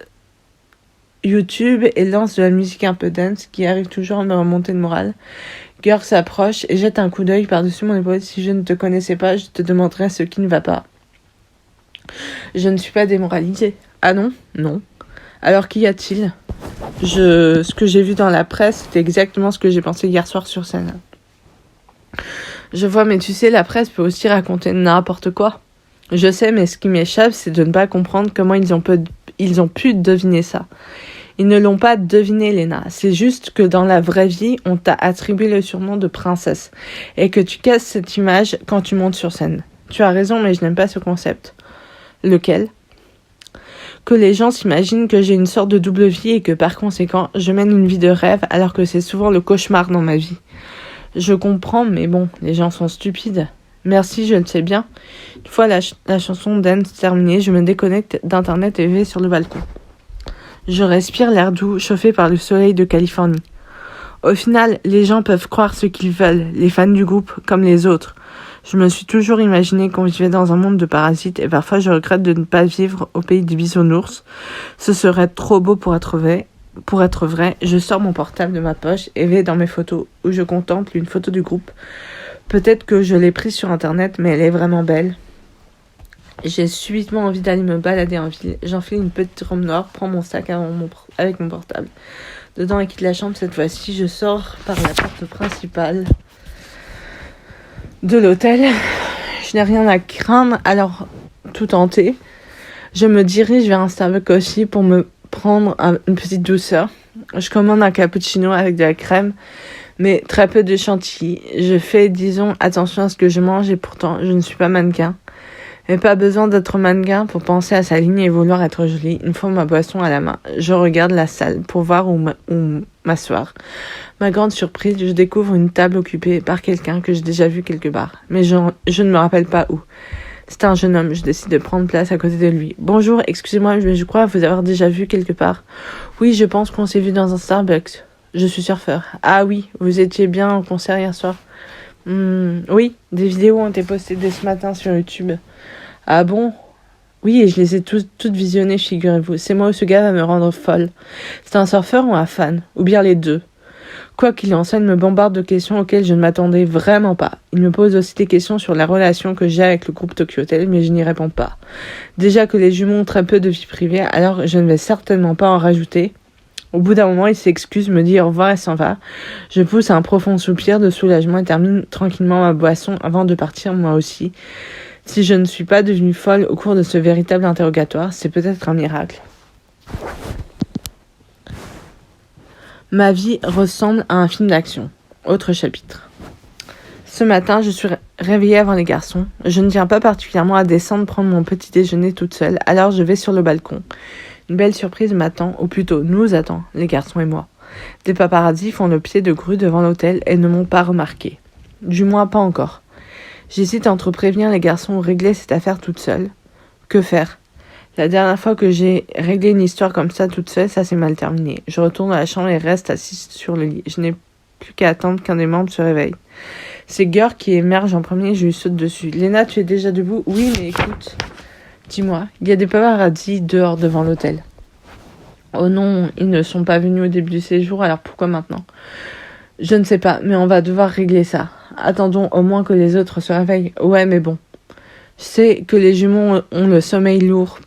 YouTube et lance de la musique un peu dance qui arrive toujours à me remonter le moral. Girl s'approche et jette un coup d'œil par-dessus mon épaule. Si je ne te connaissais pas, je te demanderais ce qui ne va pas. Je ne suis pas démoralisée. Ah non ? Non. Alors qu'y a-t-il ? Ce que j'ai vu dans la presse, c'était exactement ce que j'ai pensé hier soir sur scène. Je vois, mais tu sais, la presse peut aussi raconter n'importe quoi. Je sais, mais ce qui m'échappe, c'est de ne pas comprendre comment ils ont pu deviner ça. Ils ne l'ont pas deviné, Lena. C'est juste que dans la vraie vie, on t'a attribué le surnom de princesse. Et que tu casses cette image quand tu montes sur scène. Tu as raison, mais je n'aime pas ce concept. Lequel ? Que les gens s'imaginent que j'ai une sorte de double vie et que par conséquent, je mène une vie de rêve alors que c'est souvent le cauchemar dans ma vie. Je comprends, mais bon, les gens sont stupides. Merci, je le sais bien. Une fois la chanson Dance terminée, je me déconnecte d'Internet et vais sur le balcon. Je respire l'air doux, chauffé par le soleil de Californie. Au final, les gens peuvent croire ce qu'ils veulent, les fans du groupe comme les autres. Je me suis toujours imaginé qu'on vivait dans un monde de parasites et parfois je regrette de ne pas vivre au pays des bisounours. Ce serait trop beau pour être vrai. Je sors mon portable de ma poche et vais dans mes photos où je contemple une photo du groupe. Peut-être que je l'ai prise sur Internet, mais elle est vraiment belle. J'ai subitement envie d'aller me balader en ville. J'enfile une petite robe noire, prends mon sac avec mon portable dedans et quitte la chambre. Cette fois-ci, je sors par la porte principale de l'hôtel. Je n'ai rien à craindre, alors tout tenté, je me dirige vers un Starbucks aussi pour me prendre une petite douceur. Je commande un cappuccino avec de la crème, mais très peu de chantilly. Je fais, disons, attention à ce que je mange et pourtant, je ne suis pas mannequin. Mais pas besoin d'être mannequin pour penser à sa ligne et vouloir être jolie. Une fois ma boisson à la main, je regarde la salle pour voir où m'asseoir. Ma grande surprise, je découvre une table occupée par quelqu'un que j'ai déjà vu quelque part. Mais je ne me rappelle pas où. C'est un jeune homme, je décide de prendre place à côté de lui. Bonjour, excusez-moi, mais je crois vous avoir déjà vu quelque part. Oui, je pense qu'on s'est vu dans un Starbucks. Je suis surfeur. Ah oui, vous étiez bien en concert hier soir. Oui, des vidéos ont été postées dès ce matin sur YouTube. Ah bon? Oui, et je les ai toutes visionnées, figurez-vous. C'est moi où ce gars va me rendre folle. C'est un surfeur ou un fan? Ou bien les deux? Quoi qu'il en soit, il me bombarde de questions auxquelles je ne m'attendais vraiment pas. Il me pose aussi des questions sur la relation que j'ai avec le groupe Tokyo Hotel, mais je n'y réponds pas. Déjà que les jumeaux ont très peu de vie privée, alors je ne vais certainement pas en rajouter. Au bout d'un moment, il s'excuse, me dit au revoir et s'en va. Je pousse un profond soupir de soulagement et termine tranquillement ma boisson avant de partir moi aussi. Si je ne suis pas devenue folle au cours de ce véritable interrogatoire, c'est peut-être un miracle. Ma vie ressemble à un film d'action. Autre chapitre. Ce matin, je suis réveillée avant les garçons. Je ne tiens pas particulièrement à descendre prendre mon petit déjeuner toute seule, alors je vais sur le balcon. Une belle surprise m'attend, ou plutôt nous attend, les garçons et moi. Des paparazzis font le pied de grue devant l'hôtel et ne m'ont pas remarqué. Du moins pas encore. J'hésite entre prévenir les garçons ou régler cette affaire toute seule. Que faire? La dernière fois que j'ai réglé une histoire comme ça toute seule, ça s'est mal terminé. Je retourne à la chambre et reste assise sur le lit. Je n'ai plus qu'à attendre qu'un des membres se réveille. C'est Geur qui émerge en premier, je lui saute dessus. Léna, tu es déjà debout? Oui, mais écoute, dis-moi, il y a des paparazzis dehors devant l'hôtel. Oh non, ils ne sont pas venus au début du séjour, alors pourquoi maintenant? Je ne sais pas, mais on va devoir régler ça. Attendons au moins que les autres se réveillent. Ouais, mais bon. Je sais que les jumeaux ont le sommeil lourd.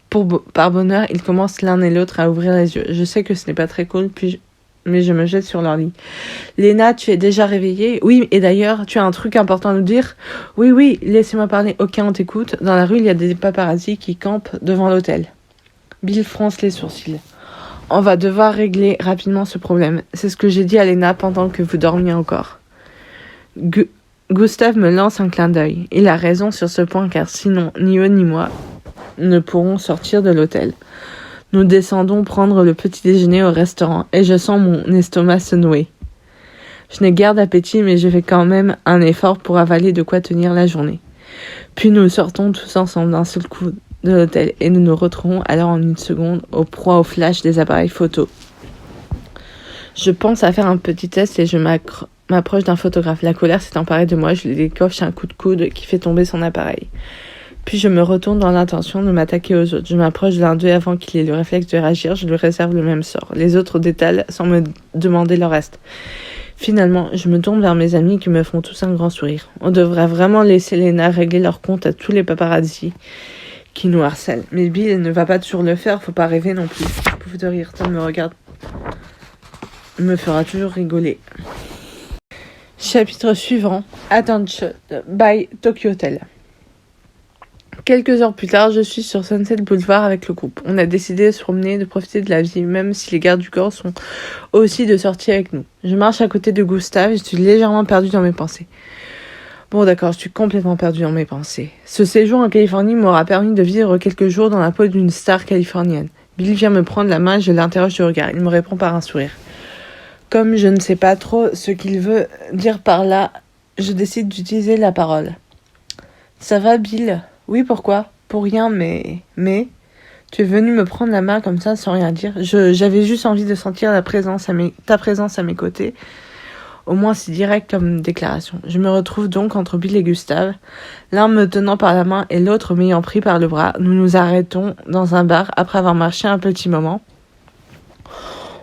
Par bonheur, ils commencent l'un et l'autre à ouvrir les yeux. Je sais que ce n'est pas très cool, mais je me jette sur leur lit. Léna, tu es déjà réveillée? Oui, et d'ailleurs, tu as un truc important à nous dire? Oui, laissez-moi parler. Ok, on t'écoute. Dans la rue, il y a des paparazzis qui campent devant l'hôtel. Bill fronce les sourcils. On va devoir régler rapidement ce problème. C'est ce que j'ai dit à Léna pendant que vous dormiez encore. Gustave me lance un clin d'œil. Il a raison sur ce point car sinon, ni eux ni moi ne pourront sortir de l'hôtel. Nous descendons prendre le petit déjeuner au restaurant et je sens mon estomac se nouer. Je n'ai guère d'appétit mais je fais quand même un effort pour avaler de quoi tenir la journée. Puis nous sortons tous ensemble d'un seul coup de l'hôtel et nous nous retrouvons alors en une seconde au proie au flash des appareils photo. Je pense à faire un petit test et je m'approche d'un photographe. La colère s'est emparée de moi, je lui décoche un coup de coude qui fait tomber son appareil. Puis je me retourne dans l'intention de m'attaquer aux autres. Je m'approche de l'un d'eux avant qu'il ait le réflexe de réagir, je lui réserve le même sort. Les autres détalent sans me demander le reste. Finalement, je me tourne vers mes amis qui me font tous un grand sourire. On devrait vraiment laisser Léna régler leur compte à tous les paparazzis qui nous harcèlent. Mais Bill ne va pas toujours le faire, faut pas rêver non plus. Pouf de rire, Tom me regarde. Me fera toujours rigoler. Chapitre suivant. Attention by Tokyo Hotel. Quelques heures plus tard, je suis sur Sunset Boulevard avec le groupe. On a décidé de se promener, de profiter de la vie, même si les gardes du corps sont aussi de sortie avec nous. Je marche à côté de Gustave et je suis légèrement perdue dans mes pensées. Bon d'accord, je suis complètement perdue dans mes pensées. Ce séjour en Californie m'aura permis de vivre quelques jours dans la peau d'une star californienne. Bill vient me prendre la main et je l'interroge du regard. Il me répond par un sourire. Comme je ne sais pas trop ce qu'il veut dire par là, je décide d'utiliser la parole. Ça va, Bill? Oui, pourquoi? Pour rien, mais... Tu es venu me prendre la main comme ça sans rien dire. J'avais juste envie de sentir ta présence à mes côtés. Au moins si direct comme déclaration. Je me retrouve donc entre Bill et Gustave, l'un me tenant par la main et l'autre m'ayant pris par le bras. Nous nous arrêtons dans un bar après avoir marché un petit moment.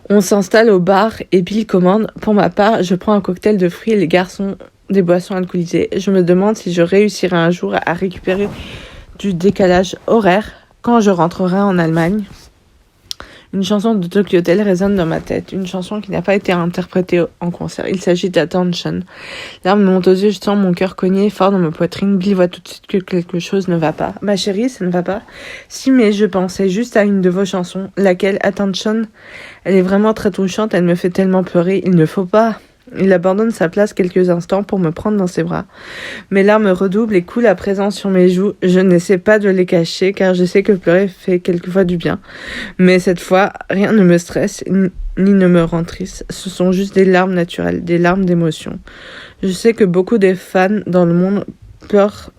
On s'installe au bar et Bill commande. Pour ma part, je prends un cocktail de fruits et les garçons des boissons alcoolisées. Je me demande si je réussirai un jour à récupérer du décalage horaire quand je rentrerai en Allemagne. Une chanson de Tokyo Hotel résonne dans ma tête, une chanson qui n'a pas été interprétée en concert. Il s'agit d'Attention. Larmes montent aux yeux, je sens mon cœur cogner fort dans ma poitrine. Bill voit tout de suite que quelque chose ne va pas. Ma chérie, ça ne va pas? Si, mais je pensais juste à une de vos chansons. Laquelle? Attention. Elle est vraiment très touchante, elle me fait tellement pleurer. Il ne faut pas. Il abandonne sa place quelques instants pour me prendre dans ses bras. Mes larmes redoublent et coulent à présent sur mes joues. Je n'essaie pas de les cacher car je sais que pleurer fait quelquefois du bien. Mais cette fois, rien ne me stresse ni ne me rend triste. Ce sont juste des larmes naturelles, des larmes d'émotion. Je sais que beaucoup des fans dans le monde pleurent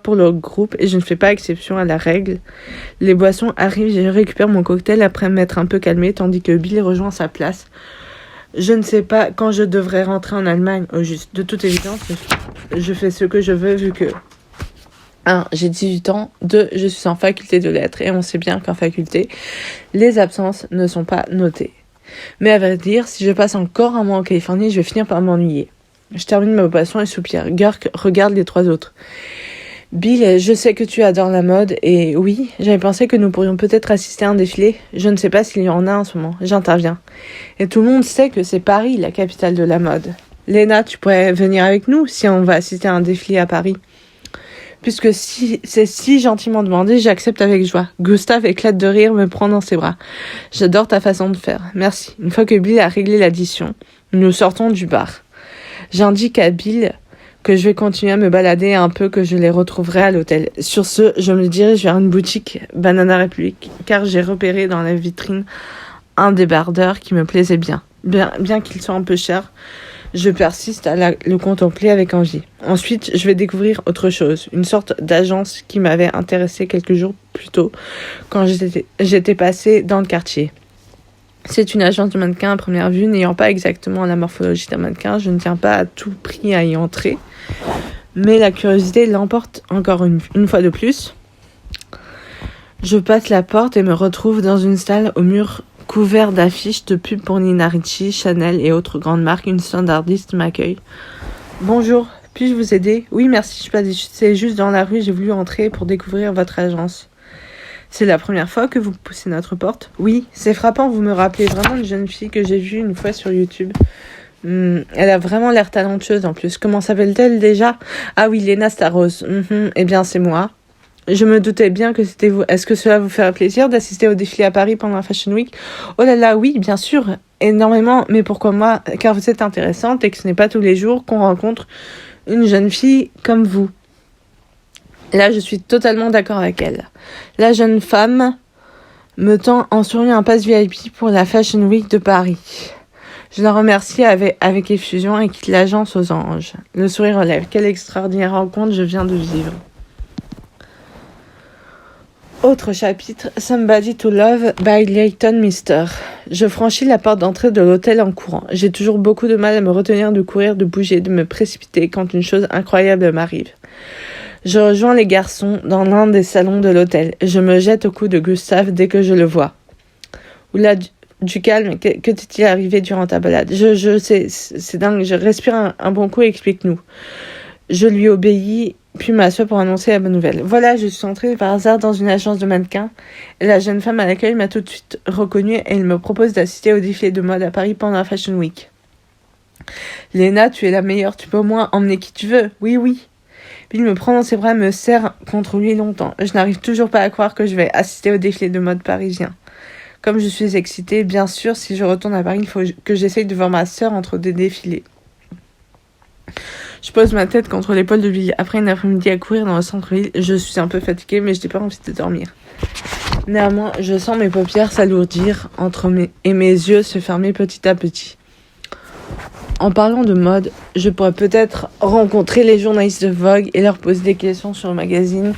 pour leur groupe et je ne fais pas exception à la règle. Les boissons arrivent, je récupère mon cocktail après m'être un peu calmé tandis que Bill rejoint sa place. Je ne sais pas quand je devrais rentrer en Allemagne, au juste. De toute évidence, je fais ce que je veux vu que 1. J'ai 18 ans, 2. Je suis en faculté de lettres et on sait bien qu'en faculté, les absences ne sont pas notées. Mais à vrai dire, si je passe encore un mois en Californie, je vais finir par m'ennuyer. Je termine ma boisson et soupire. Gurk regarde les 3 autres. Bill, je sais que tu adores la mode et oui, j'avais pensé que nous pourrions peut-être assister à un défilé. Je ne sais pas s'il y en a en ce moment. J'interviens. Et tout le monde sait que c'est Paris, la capitale de la mode. Léna, tu pourrais venir avec nous si on va assister à un défilé à Paris. Puisque si c'est si gentiment demandé, j'accepte avec joie. Gustave éclate de rire, me prend dans ses bras. J'adore ta façon de faire. Merci. Une fois que Bill a réglé l'addition, nous sortons du bar. J'indique à Bill que je vais continuer à me balader un peu, que je les retrouverai à l'hôtel. Sur ce, je me dirige vers une boutique Banana Republic, car j'ai repéré dans la vitrine un débardeur qui me plaisait bien. Bien qu'il soit un peu cher, je persiste à le contempler avec envie. Ensuite, je vais découvrir autre chose, une sorte d'agence qui m'avait intéressée quelques jours plus tôt, quand j'étais passée dans le quartier. C'est une agence de mannequins à première vue, n'ayant pas exactement la morphologie d'un mannequin. Je ne tiens pas à tout prix à y entrer. Mais la curiosité l'emporte encore une fois de plus. Je passe la porte et me retrouve dans une salle au mur couvert d'affiches de pubs pour Nina Ricci, Chanel et autres grandes marques. Une standardiste m'accueille. Bonjour, puis-je vous aider? Oui, merci, je passais juste dans la rue, j'ai voulu entrer pour découvrir votre agence. C'est la première fois que vous poussez notre porte? Oui, c'est frappant, vous me rappelez vraiment une jeune fille que j'ai vue une fois sur YouTube. Elle a vraiment l'air talentueuse en plus. Comment s'appelle-t-elle déjà? Ah oui, Léna Staros. Eh bien, c'est moi. Je me doutais bien que c'était vous. Est-ce que cela vous ferait plaisir d'assister au défilé à Paris pendant la Fashion Week? Oh là là, oui, bien sûr, énormément. Mais pourquoi moi? Car vous êtes intéressante et que ce n'est pas tous les jours qu'on rencontre une jeune fille comme vous. Là, je suis totalement d'accord avec elle. La jeune femme me tend en souriant un pass VIP pour la Fashion Week de Paris. Je la remercie avec effusion et quitte l'agence aux anges. Le sourire relève. Quelle extraordinaire rencontre je viens de vivre. Autre chapitre, Somebody to Love by Leighton Meester. Je franchis la porte d'entrée de l'hôtel en courant. J'ai toujours beaucoup de mal à me retenir de courir, de bouger, de me précipiter quand une chose incroyable m'arrive. Je rejoins les garçons dans l'un des salons de l'hôtel. Je me jette au cou de Gustave dès que je le vois. Oula, du calme, que t'est-il arrivé durant ta balade? Je sais, c'est dingue, je respire un bon coup et explique-nous. Je lui obéis, puis m'assois pour annoncer la bonne nouvelle. Voilà, je suis entrée par hasard dans une agence de mannequins. Et la jeune femme à l'accueil m'a tout de suite reconnue et elle me propose d'assister au défilé de mode à Paris pendant la Fashion Week. Léna, tu es la meilleure, tu peux au moins emmener qui tu veux. Oui. Puis il me prend dans ses bras et me serre contre lui longtemps. Je n'arrive toujours pas à croire que je vais assister au défilé de mode parisien. Comme je suis excitée, bien sûr, si je retourne à Paris, il faut que j'essaye de voir ma sœur entre des défilés. Je pose ma tête contre l'épaule de Bill. Après une après-midi à courir dans le centre-ville, je suis un peu fatiguée, mais je n'ai pas envie de dormir. Néanmoins, je sens mes paupières s'alourdir et mes yeux se fermer petit à petit. En parlant de mode, je pourrais peut-être rencontrer les journalistes de Vogue et leur poser des questions sur le magazine.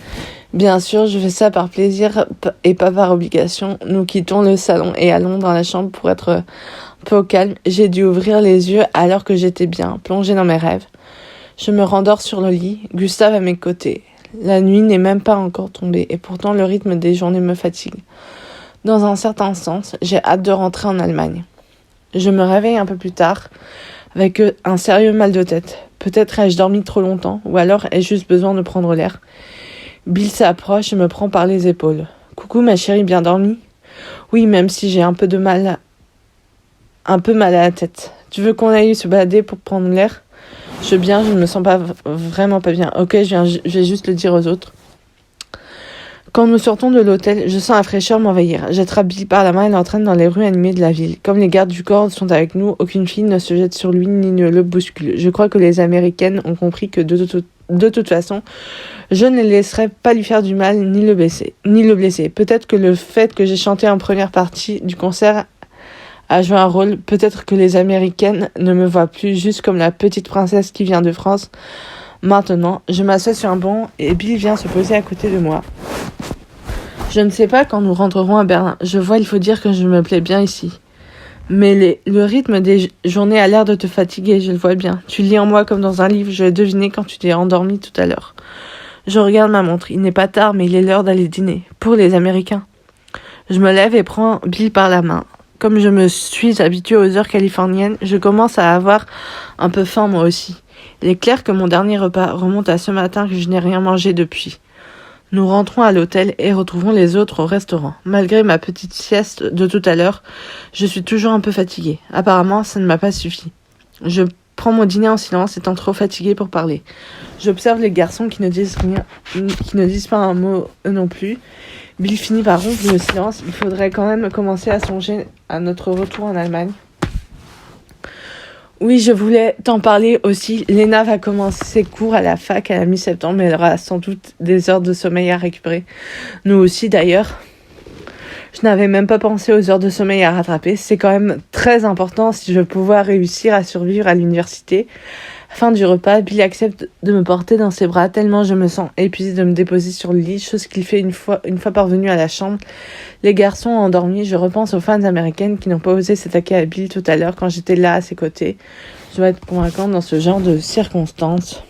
Bien sûr, je fais ça par plaisir et pas par obligation. Nous quittons le salon et allons dans la chambre pour être un peu au calme. J'ai dû ouvrir les yeux alors que j'étais bien, plongée dans mes rêves. Je me rendors sur le lit, Gustave à mes côtés. La nuit n'est même pas encore tombée et pourtant le rythme des journées me fatigue. Dans un certain sens, j'ai hâte de rentrer en Allemagne. Je me réveille un peu plus tard avec un sérieux mal de tête. Peut-être ai-je dormi trop longtemps ou alors ai-je juste besoin de prendre l'air. Bill s'approche et me prend par les épaules. « Coucou ma chérie, bien dormie ?»« Oui, même si j'ai un peu mal à la tête. Tu veux qu'on aille se balader pour prendre l'air ? » Je veux bien, je ne me sens vraiment pas bien. Ok, je vais juste le dire aux autres. Quand nous sortons de l'hôtel, je sens la fraîcheur m'envahir. J'attrape Bill par la main et l'entraîne dans les rues animées de la ville. Comme les gardes du corps sont avec nous, aucune fille ne se jette sur lui ni ne le bouscule. Je crois que les Américaines ont compris que de toute façon, je ne laisserai pas lui faire du mal ni le blesser. Peut-être que le fait que j'ai chanté en première partie du concert a joué un rôle. Peut-être que les Américaines ne me voient plus juste comme la petite princesse qui vient de France. Maintenant, je m'assois sur un banc et Bill vient se poser à côté de moi. Je ne sais pas quand nous rentrerons à Berlin. Je vois, il faut dire que je me plais bien ici. Mais le rythme des journées a l'air de te fatiguer, je le vois bien. Tu lis en moi comme dans un livre, je l'ai deviné quand tu t'es endormi tout à l'heure. Je regarde ma montre. Il n'est pas tard, mais il est l'heure d'aller dîner. Pour les Américains. Je me lève et prends Bill par la main. Comme je me suis habituée aux heures californiennes, je commence à avoir un peu faim moi aussi. Il est clair que mon dernier repas remonte à ce matin que je n'ai rien mangé depuis. Nous rentrons à l'hôtel et retrouvons les autres au restaurant. Malgré ma petite sieste de tout à l'heure, je suis toujours un peu fatiguée. Apparemment, ça ne m'a pas suffi. Je prends mon dîner en silence, étant trop fatiguée pour parler. J'observe les garçons qui ne disent rien, qui ne disent pas un mot eux non plus. Bill finit par rompre le silence. Il faudrait quand même commencer à songer à notre retour en Allemagne. Oui, je voulais t'en parler aussi. Léna va commencer ses cours à la fac à la mi-septembre, mais elle aura sans doute des heures de sommeil à récupérer. Nous aussi d'ailleurs. Je n'avais même pas pensé aux heures de sommeil à rattraper. C'est quand même très important si je veux pouvoir réussir à survivre à l'université. Fin du repas, Bill accepte de me porter dans ses bras tellement je me sens épuisée de me déposer sur le lit, chose qu'il fait une fois parvenu à la chambre. Les garçons ont endormi, je repense aux fans américaines qui n'ont pas osé s'attaquer à Bill tout à l'heure quand j'étais là à ses côtés. Je dois être convaincante dans ce genre de circonstances.